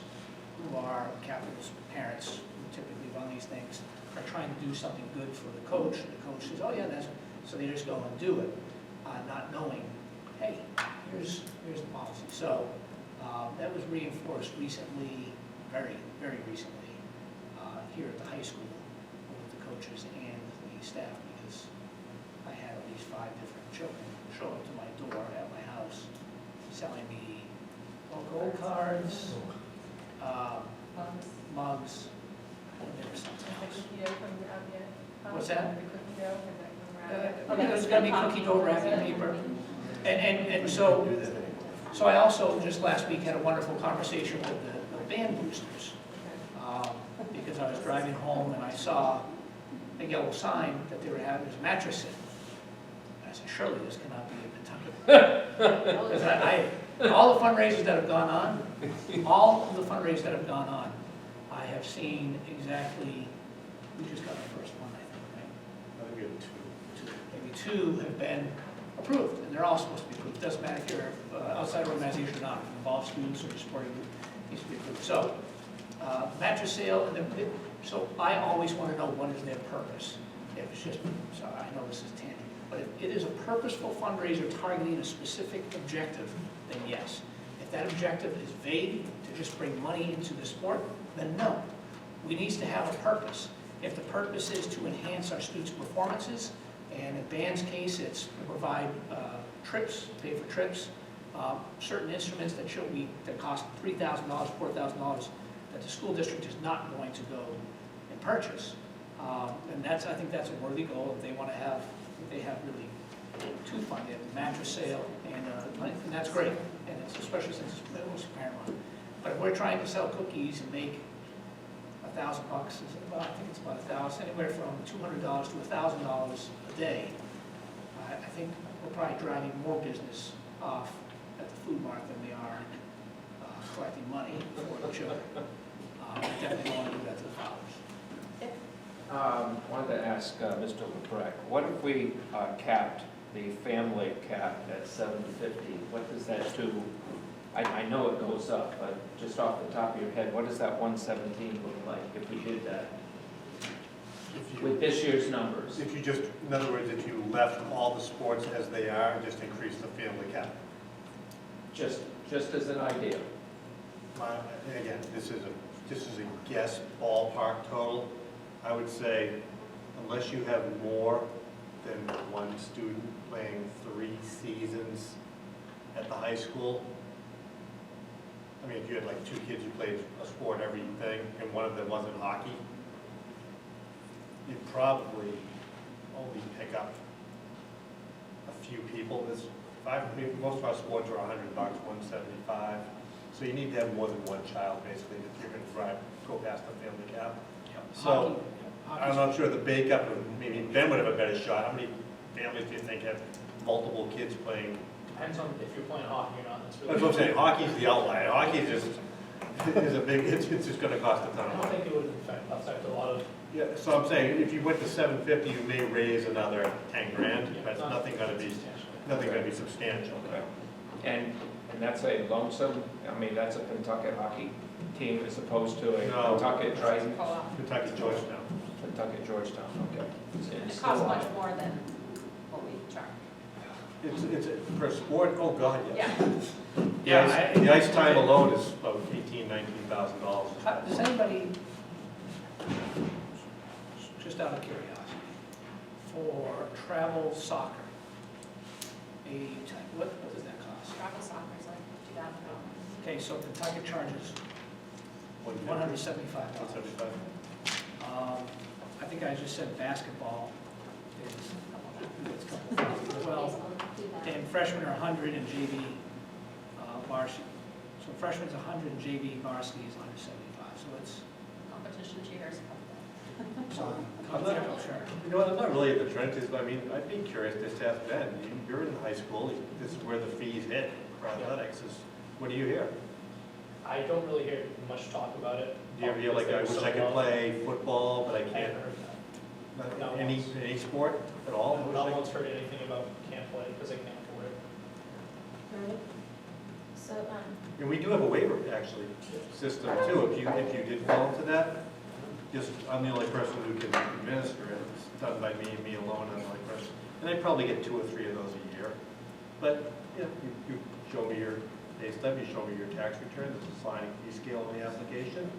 who are capitalist parents who typically run these things are trying to do something good for the coach, and the coach says, oh yeah, that's, so they just go and do it, not knowing, hey, here's the policy. So that was reinforced recently, very, very recently, here at the high school with the coaches and the staff, because I had at least 5 different children show up to my door at my house selling me gold cards, mugs, and there was something The else. cookie dough coming out yet? What's that? The cookie dough, is that coming around? There's going to be cookie dough wrapping paper. And so I also, just last week, had a wonderful conversation with the band boosters. Because I was driving home and I saw a yellow sign that they were having a mattress sale. And I said, surely this cannot be in Pentucket. Because all the fundraisers that have gone on, I have seen exactly, we just got our first one, I think, right? I think we have 2. Maybe 2 have been approved, and they're all supposed to be approved. It doesn't matter if you're outside organization or not, if you involve students or supporting group, it needs to be approved. So, mattress sale, and then, so I always want to know what is their purpose. If it's just, so I know this is tangent, but if it is a purposeful fundraiser targeting a specific objective, then yes. If that objective is vague, to just bring money into the sport, then no. We need to have a purpose. If the purpose is to enhance our students' performances, and in band's case, it's to provide trips, pay for trips, certain instruments that cost $3,000, $4,000, that the school district is not going to go and purchase. And I think that's a worthy goal if they want to have, if they have really 2 fun. They have a mattress sale, and that's great, and it's especially since it's mostly parent run. But if we're trying to sell cookies and make $1,000, I think it's about $1,000, anywhere from $200 to $1,000 a day, I think we're probably driving more business off at the food mart than we are collecting money for the children. I definitely don't want to do that to the fathers. Wanted to ask Mr. LeBrecq, what if we capped the family cap at $750? What does that do? I know it goes up, but just off the top of your head, what does that 117 look like if we did that with this year's numbers? If you just, in other words, if you left all the sports as they are and just increased the family cap. Just as an idea. And again, this is a guess ballpark total. I would say, unless you have more than 1 student playing 3 seasons at the high school, I mean, if you had like 2 kids who played a sport, everything, and one of them wasn't hockey, you'd probably only pick up a few people. Most of our sports are $100, $175. So you need to have more than 1 child, basically, if you're going to go past the family cap. So, I'm not sure the bake-up, maybe Ben would have a better shot. How many families do you think have multiple kids playing? Depends on if you're playing hockey or not. That's what I'm saying, hockey's the outlier. Hockey's just, is a big, it's just gonna cost a ton I of don't money. think it would affect a lot of, Yeah, so I'm saying, if you went to 750, you may raise another 10 grand, yeah, but it's not nothing gonna be, substantial. And that's a lump-sum, I mean, that's a Pentucket hockey team as opposed to a No. Pentucket Triton, Co-op. Kentucky, Georgetown. Pentucket Georgetown, okay. It costs much more than what we charge. It's per sport, oh God, yes. Yeah. The ice time alone is about $19,000. Does anybody, just out of curiosity, for travel soccer, what does that cost? Travel soccer is like $2,000. Okay, so Pentucket charges $175. I think I just said basketball is, well, and freshmen are 100 and JV varsity. So freshmen's 100 and JV varsity is 175, so it's, Competition cheers. so, sure. You know what, I'm not really at the trenches, but I mean, I'd be curious just to ask Ben, you're in high school, this is where the fees hit for athletics, what do you hear? I don't really hear much talk about it. Do you ever hear like, I wish I could play football, but I I can't? haven't heard that. Not Any sport at all? I've not once heard anything about can't play because I can't afford it. So, And we do have a waiver, actually, system too, if you did fall into that, just, I'm the only person who can administer it, it's done by me alone, I'm the only person. And I probably get 2 or 3 of those a year. But, yeah, you show me your pay stub, you show me your tax return, there's a sliding fee scale on the application,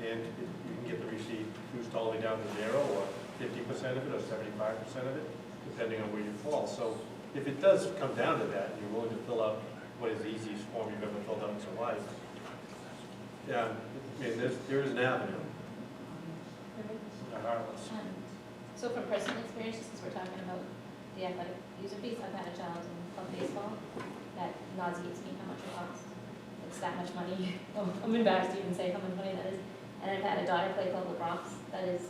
and you can get the receipt reduced all the way down to 0, or 50% of it, or 75% of it, depending on where you fall. So if it does come down to that, and you're willing to fill out what is the easiest form you've ever filled out in your life, yeah, I mean, there is an avenue, regardless. so from personal experience, just because we're talking about the athletic user fees, I've had a child in club baseball that nauseates me how much it costs. It's that much money. I'm embarrassed to even say how much money that is. And I've had a daughter play club lacrosse. That is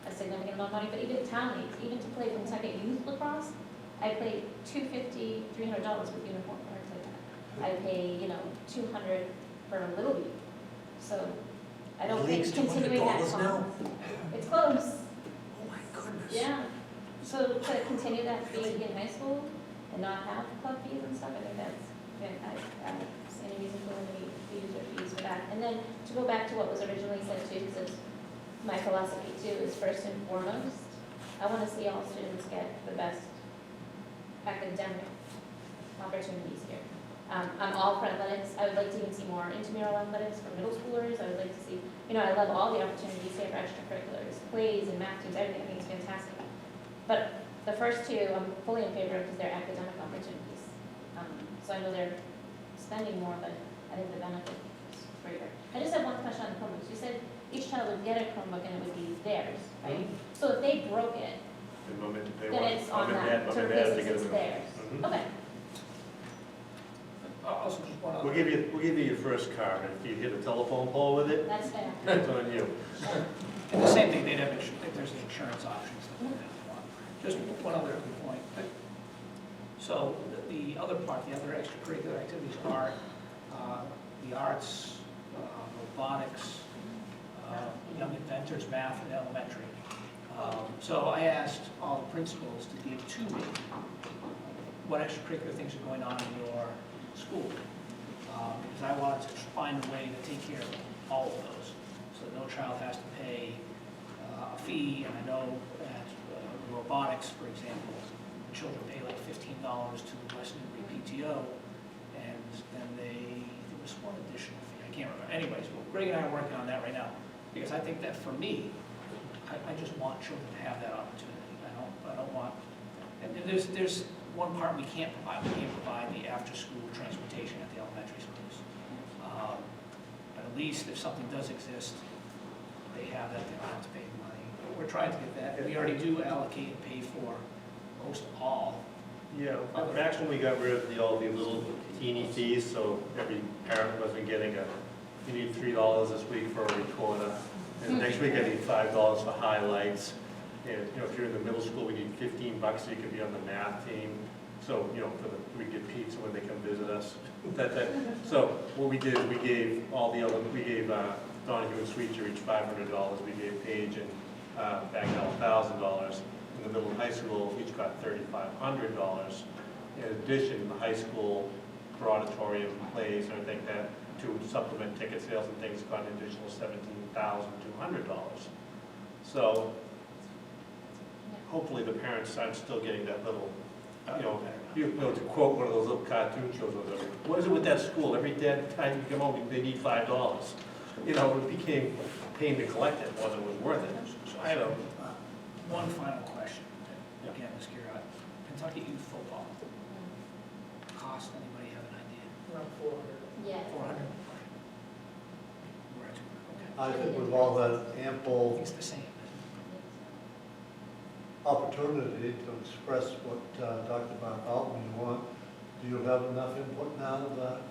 a significant amount of money. But even town leagues, even to play Pentucket youth lacrosse, I pay $250, $300 with uniform cards like that. I pay, $200 for a little league. So I don't think continuing that cost. It's close. Oh my goodness. Yeah. So to continue that fee in high school and not have club fees and stuff, I think that's, I don't see any reason for limiting the user fees for that. And then to go back to what was originally said too, because my philosophy too is first and foremost, I want to see all students get the best academic opportunities here. I'm all for athletics. I would like to even see more intramural athletics for middle schoolers. I would like to see, I love all the opportunities here for extracurriculars, plays and math teams, everything. I think it's fantastic. But the first 2, I'm fully in favor of because they're academic opportunities. So I know they're spending more, but I think the benefit is greater. I just have one question on the Chromebooks. You said each child would get a Chromebook and it would be theirs, right? So if they broke it, then it's on that to replace it, it's theirs. Okay. Also, just one other. We'll give you your first car, and if you hit a telephone pole with it, That's fair. it's on you. And the same thing, they'd have, if there's the insurance options. Just one other point. So the other part, the other extracurricular activities are the arts, robotics, young inventors, math, and elementary. So I asked all the principals to give to me what extracurricular things are going on in your school. Because I wanted to find a way to take care of all of those, so that no child has to pay a fee. And I know that robotics, for example, children pay like $15 to the West Newbury PTO, and then there was one additional fee, I can't remember. Anyways, well, Greg and I are working on that right now, because I think that for me, I just want children to have that opportunity. I don't want, and there's one part we can't provide. We can't provide the after-school transportation at the elementary schools. But at least if something does exist, they have that, they don't have to pay money. We're trying to get that. We already do allocate and pay for most all. Yeah, back when we got rid of all the little teeny fees, so every parent wasn't getting you need $3 this week for a recorder, and next week I need $5 for highlights. And if you're in the middle school, we need $15 so you can be on the math team. So, we get pizza when they come visit us. So what we did is we gave Donahue and Sweetser each $500. We gave Paige and Bagnell $1,000. In the middle high school, each got $3,500. In addition, the high school for auditorium plays and everything like that, to supplement ticket sales and things, got an additional $17,200. So hopefully the parents aren't still getting that little, to quote one of those little cartoon shows, or whatever, what is it with that school? Every time you come home, they need $5. It became a pain to collect it more than it was worth it. So I have one final question. Again, Ms. Kira, Pentucket youth football. Cost, anybody have an idea? Around 400. Yeah. 400? We're at 200, okay. I think with all that I ample think it's the same. opportunity to express what Dr. Mark Altman want, do you have enough input now that?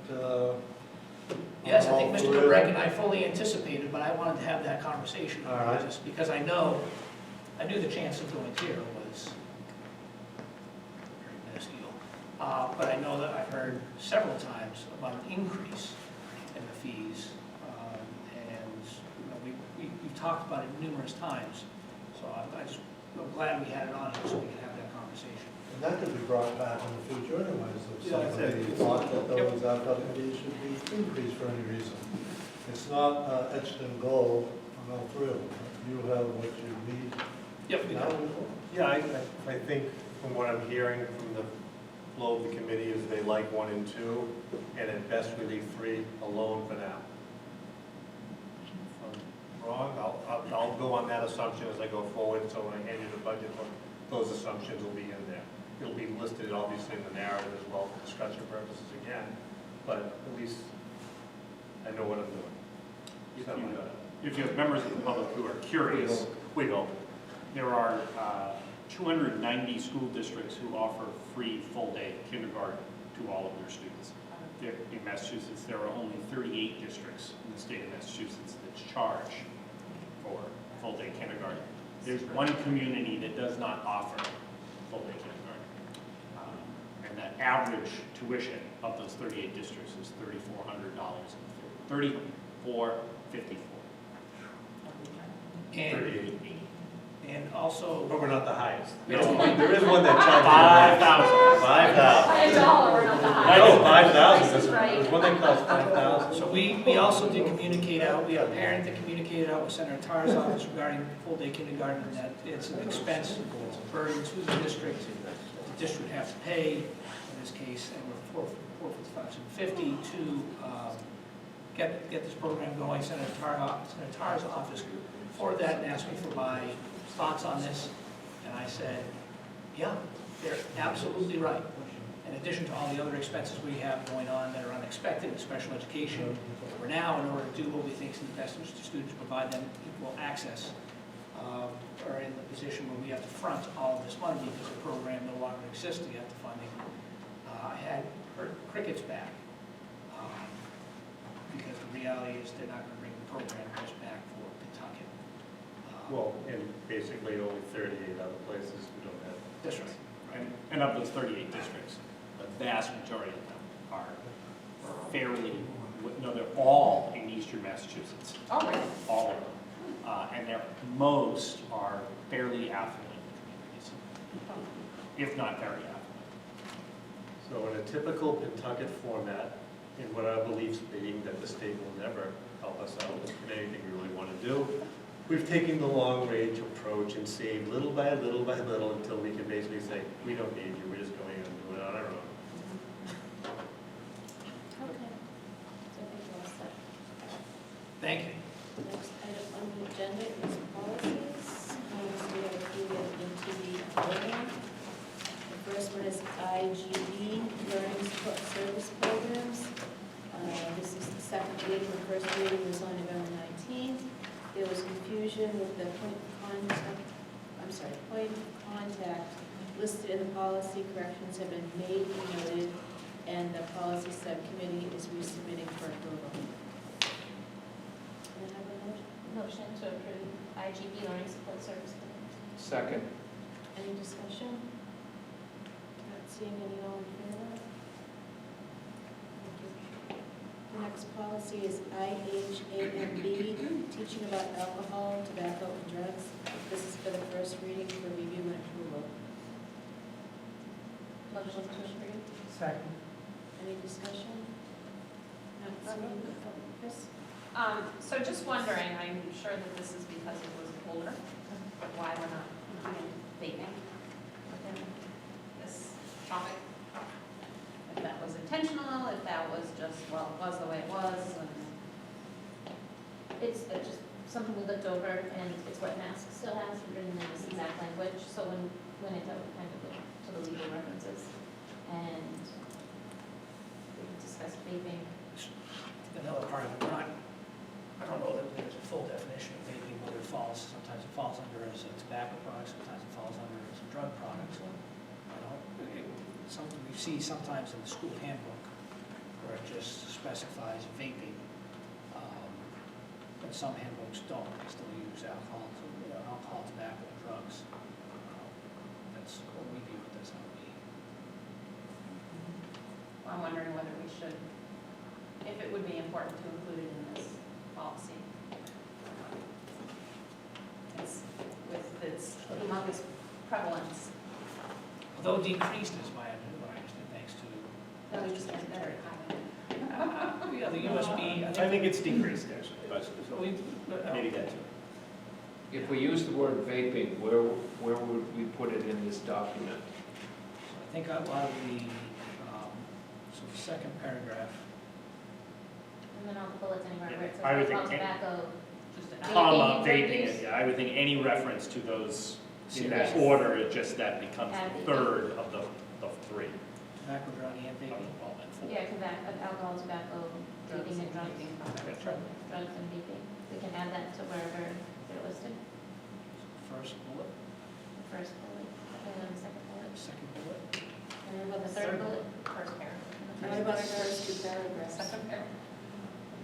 Yes, I think all Mr. three of Durek them? and I fully anticipated, but I wanted to have that conversation. All right. Just because I knew the chance of going here was very minuscule. But I know that I've heard several times about an increase in the fees. And we've talked about it numerous times. So I'm glad we had it on here so we could have that conversation. And that could be brought back in the future anyways, if Yeah, that's it. somebody thought that those athletic fees should be increased for any reason. It's not etched in gold on all three of them. You have what you need Yep, we now. got it. Yeah, I think from what I'm hearing from the flow of the committee is they like 1 and 2, and at best we leave 3 alone for now. If I'm wrong, I'll go on that assumption as I go forward, so when I hand you the budget book, those assumptions will be in there. It'll be listed obviously in the narrative as well for discussion purposes again, but at least I know what I'm doing. If you have members of the public who are curious, We don't. there are 290 school districts who offer free full-day kindergarten to all of their students. In Massachusetts, there are only 38 districts in the state of Massachusetts that charge for full-day kindergarten. There's one community that does not offer full-day kindergarten. And the average tuition of those 38 districts is $3,400. $3,454. And, 38. and also, But we're not the highest. No. There is one that charges. 5,000. 5,000. $1, we're not the highest. No, 5,000. Right. There's one that costs 5,000. so we also did communicate out, we have a parent that communicated out with Senator Tarr's office regarding full-day kindergarten, and that it's an expense, it's a burden to the district. The district has to pay, in this case, and we're $455.50 to get this program going. Senator Tarr's office forwarded that and asked me for my thoughts on this, and I said, yeah, they're absolutely right. In addition to all the other expenses we have going on that are unexpected in special education, we're now, in order to do what we think is in the best interest of students, provide them equal access, are in the position where we have to front all of this money because the program no longer exists to get the funding. I had heard crickets back, because the reality is they're not going to bring the program just back for Pentucket. Well, and basically only 38 other places who don't have. That's right. And of those 38 districts, the vast majority of them are fairly, no, they're all in eastern Massachusetts. Oh, really? All of them. And most are fairly affluent communities, if not very affluent. So in a typical Pentucket format, in what I believe stating that the state will never help us out in anything we really want to do, we've taken the long-range approach and saved little by little by little until we can basically say, we don't need you, we're just going and doing it on our own. Okay. So I think we're all set. Thank you. Next item on the agenda is policies. So we have a few that are into the program. The first one is IGE, Learning Support Service Programs. This is the second reading. The first reading was on November 19th. There was confusion with the point of contact listed in the policy. Corrections have been made and noted, and the policy subcommittee is resubmitting for approval. Can I have a motion? Motion to approve IGB Learning Support Service Programs. Second. Any discussion? That's seeing any, all in favor? Thank you. The next policy is IHAMB, teaching about alcohol, tobacco, and drugs. This is for the first reading for review and approval. Motion to approve. Second. Any discussion? Not seeing, Chris? So just wondering, I'm sure that this is because it was older, but why we're not including vaping within this topic? If that was intentional, if that was just, well, it was the way it was, and It's just something we looked over, and it's what Mass still has written in this exact language, so when it's out, we kind of look to the legal references, and we discussed vaping. Another part of it, I don't know that there's a full definition of vaping, whether it falls, sometimes it falls under as a tobacco product, sometimes it falls under as a drug product. Something we see sometimes in the school handbook where it just specifies vaping. But some handbooks don't, they still use alcohol, tobacco, and drugs. That's what we view it as, how we. I'm wondering whether we should, if it would be important to include it in this policy. It's, with its humongous prevalence. Although decreased is my understanding, thanks to That we just get better at hiding yeah, the USB. I think it's decreased, actually, but maybe that too. If we use the word vaping, where would we put it in this document? I think a lot of the, so the second paragraph, And then all the bullets anywhere where it says I would think alcohol, tobacco, Comma, Vaping, vaping, use. yeah, I would think any reference to those in that Yes. order, it just that becomes Add the vaping. third of the three. tobacco, drug, and vaping. Well, then four. yeah, alcohol, tobacco, vaping, and drugs. That's Drugs and vaping. We can add that to wherever they're listed. First bullet, The first bullet, and then the second bullet. second bullet. And then what the third bullet? first paragraph. What about the first two paragraphs? Second paragraph.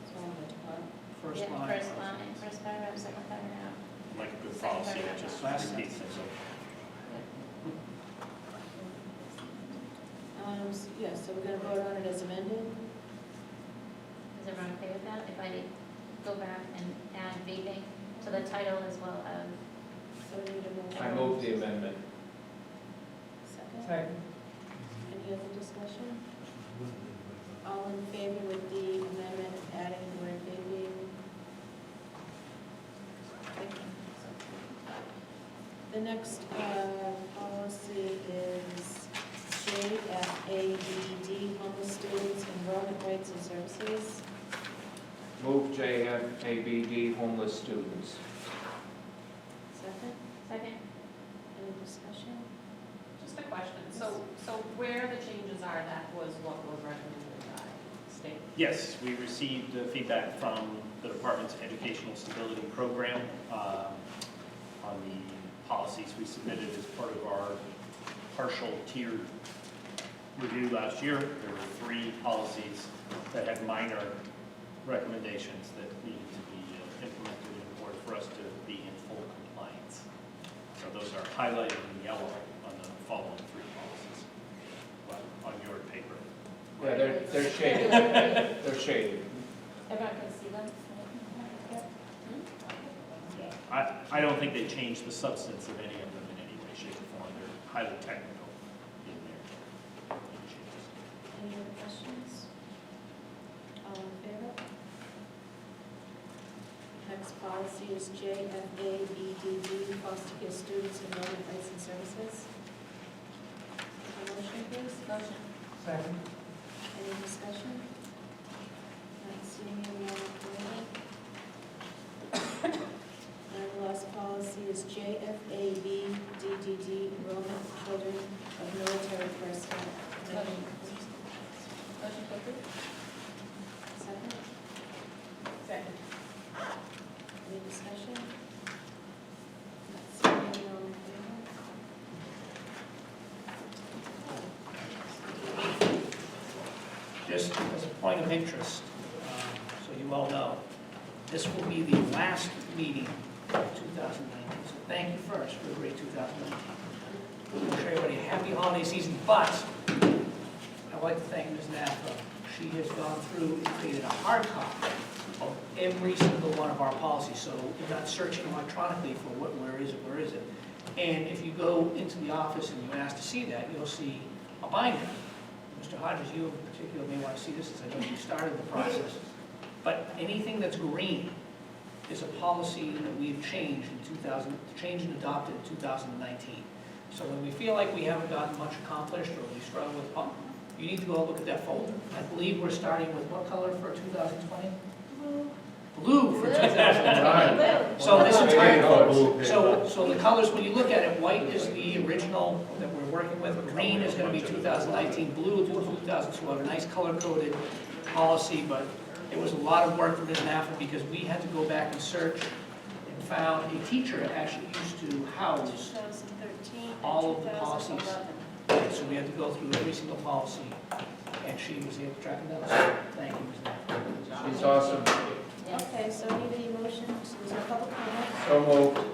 It's all at the bottom. First Yeah, line. first line, first paragraph, second paragraph. like a good Second policy, it paragraph. just Last repeats itself. Yeah, so we're gonna vote on it as amended. Is everyone okay with that? If I go back and add vaping to the title as well as, So we need a motion. I move the amendment. Second. Second. Any other discussion? All in favor with the amendment, adding the word vaping? Thank you. The next policy is JFABD, homeless students enrollment rates and services. Move JFABD, homeless students. Second, second, any discussion? Just a question, so where the changes are, that was what was recommended by state? Yes, we received feedback from the Department's Educational Stability Program on the policies we submitted as part of our partial tiered review last year. There were 3 policies that had minor recommendations that needed to be implemented in order for us to be in full compliance. So those are highlighted in yellow on the following 3 policies, on your paper. Yeah, they're shaded. They're shaded. everyone can see them? Yeah, I don't think they changed the substance of any of them in any way, shape, or form. They're highly technical in their changes. Any other questions? All in favor? Next policy is JFABDD, foster care students enrollment rights and services. A motion, please? Motion. Second. Any discussion? Not seeing any other favor? And the last policy is JFABDDD, enrollment of children of military personnel. Motion. Motion to approve? Second? Second. Any discussion? Not seeing any, all in favor? Just as a point of interest, so you all know, this will be the last meeting of 2019. So thank you first for a great 2019. Wish everybody a happy holiday season, but like to thank Ms. Naffa. She has gone through and created a hard copy of every single one of our policies, so you're not searching electronically for where is it? And if you go into the office and you ask to see that, you'll see a binder. Mr. Hodges, you in particular may want to see this, since I know you started the process. But anything that's green is a policy that we've changed changed and adopted in 2019. So when we feel like we haven't gotten much accomplished, or we struggle with, you need to go look at that folder. I believe we're starting with what color for 2020? Blue for 2020. So this entire, so the colors, when you look at it, white is the original that we're working with, green is going to be 2019, blue is 2012, a nice color-coded policy, but it was a lot of work for Ms. Naffa because we had to go back and search and found a teacher that actually used to house 2013 all and of the policies. 2011. So we had to go through every single policy, and she was able to track it down. So thank you, Ms. Naffa. She's awesome. Okay, so I need a motion, is there public comment? So moved.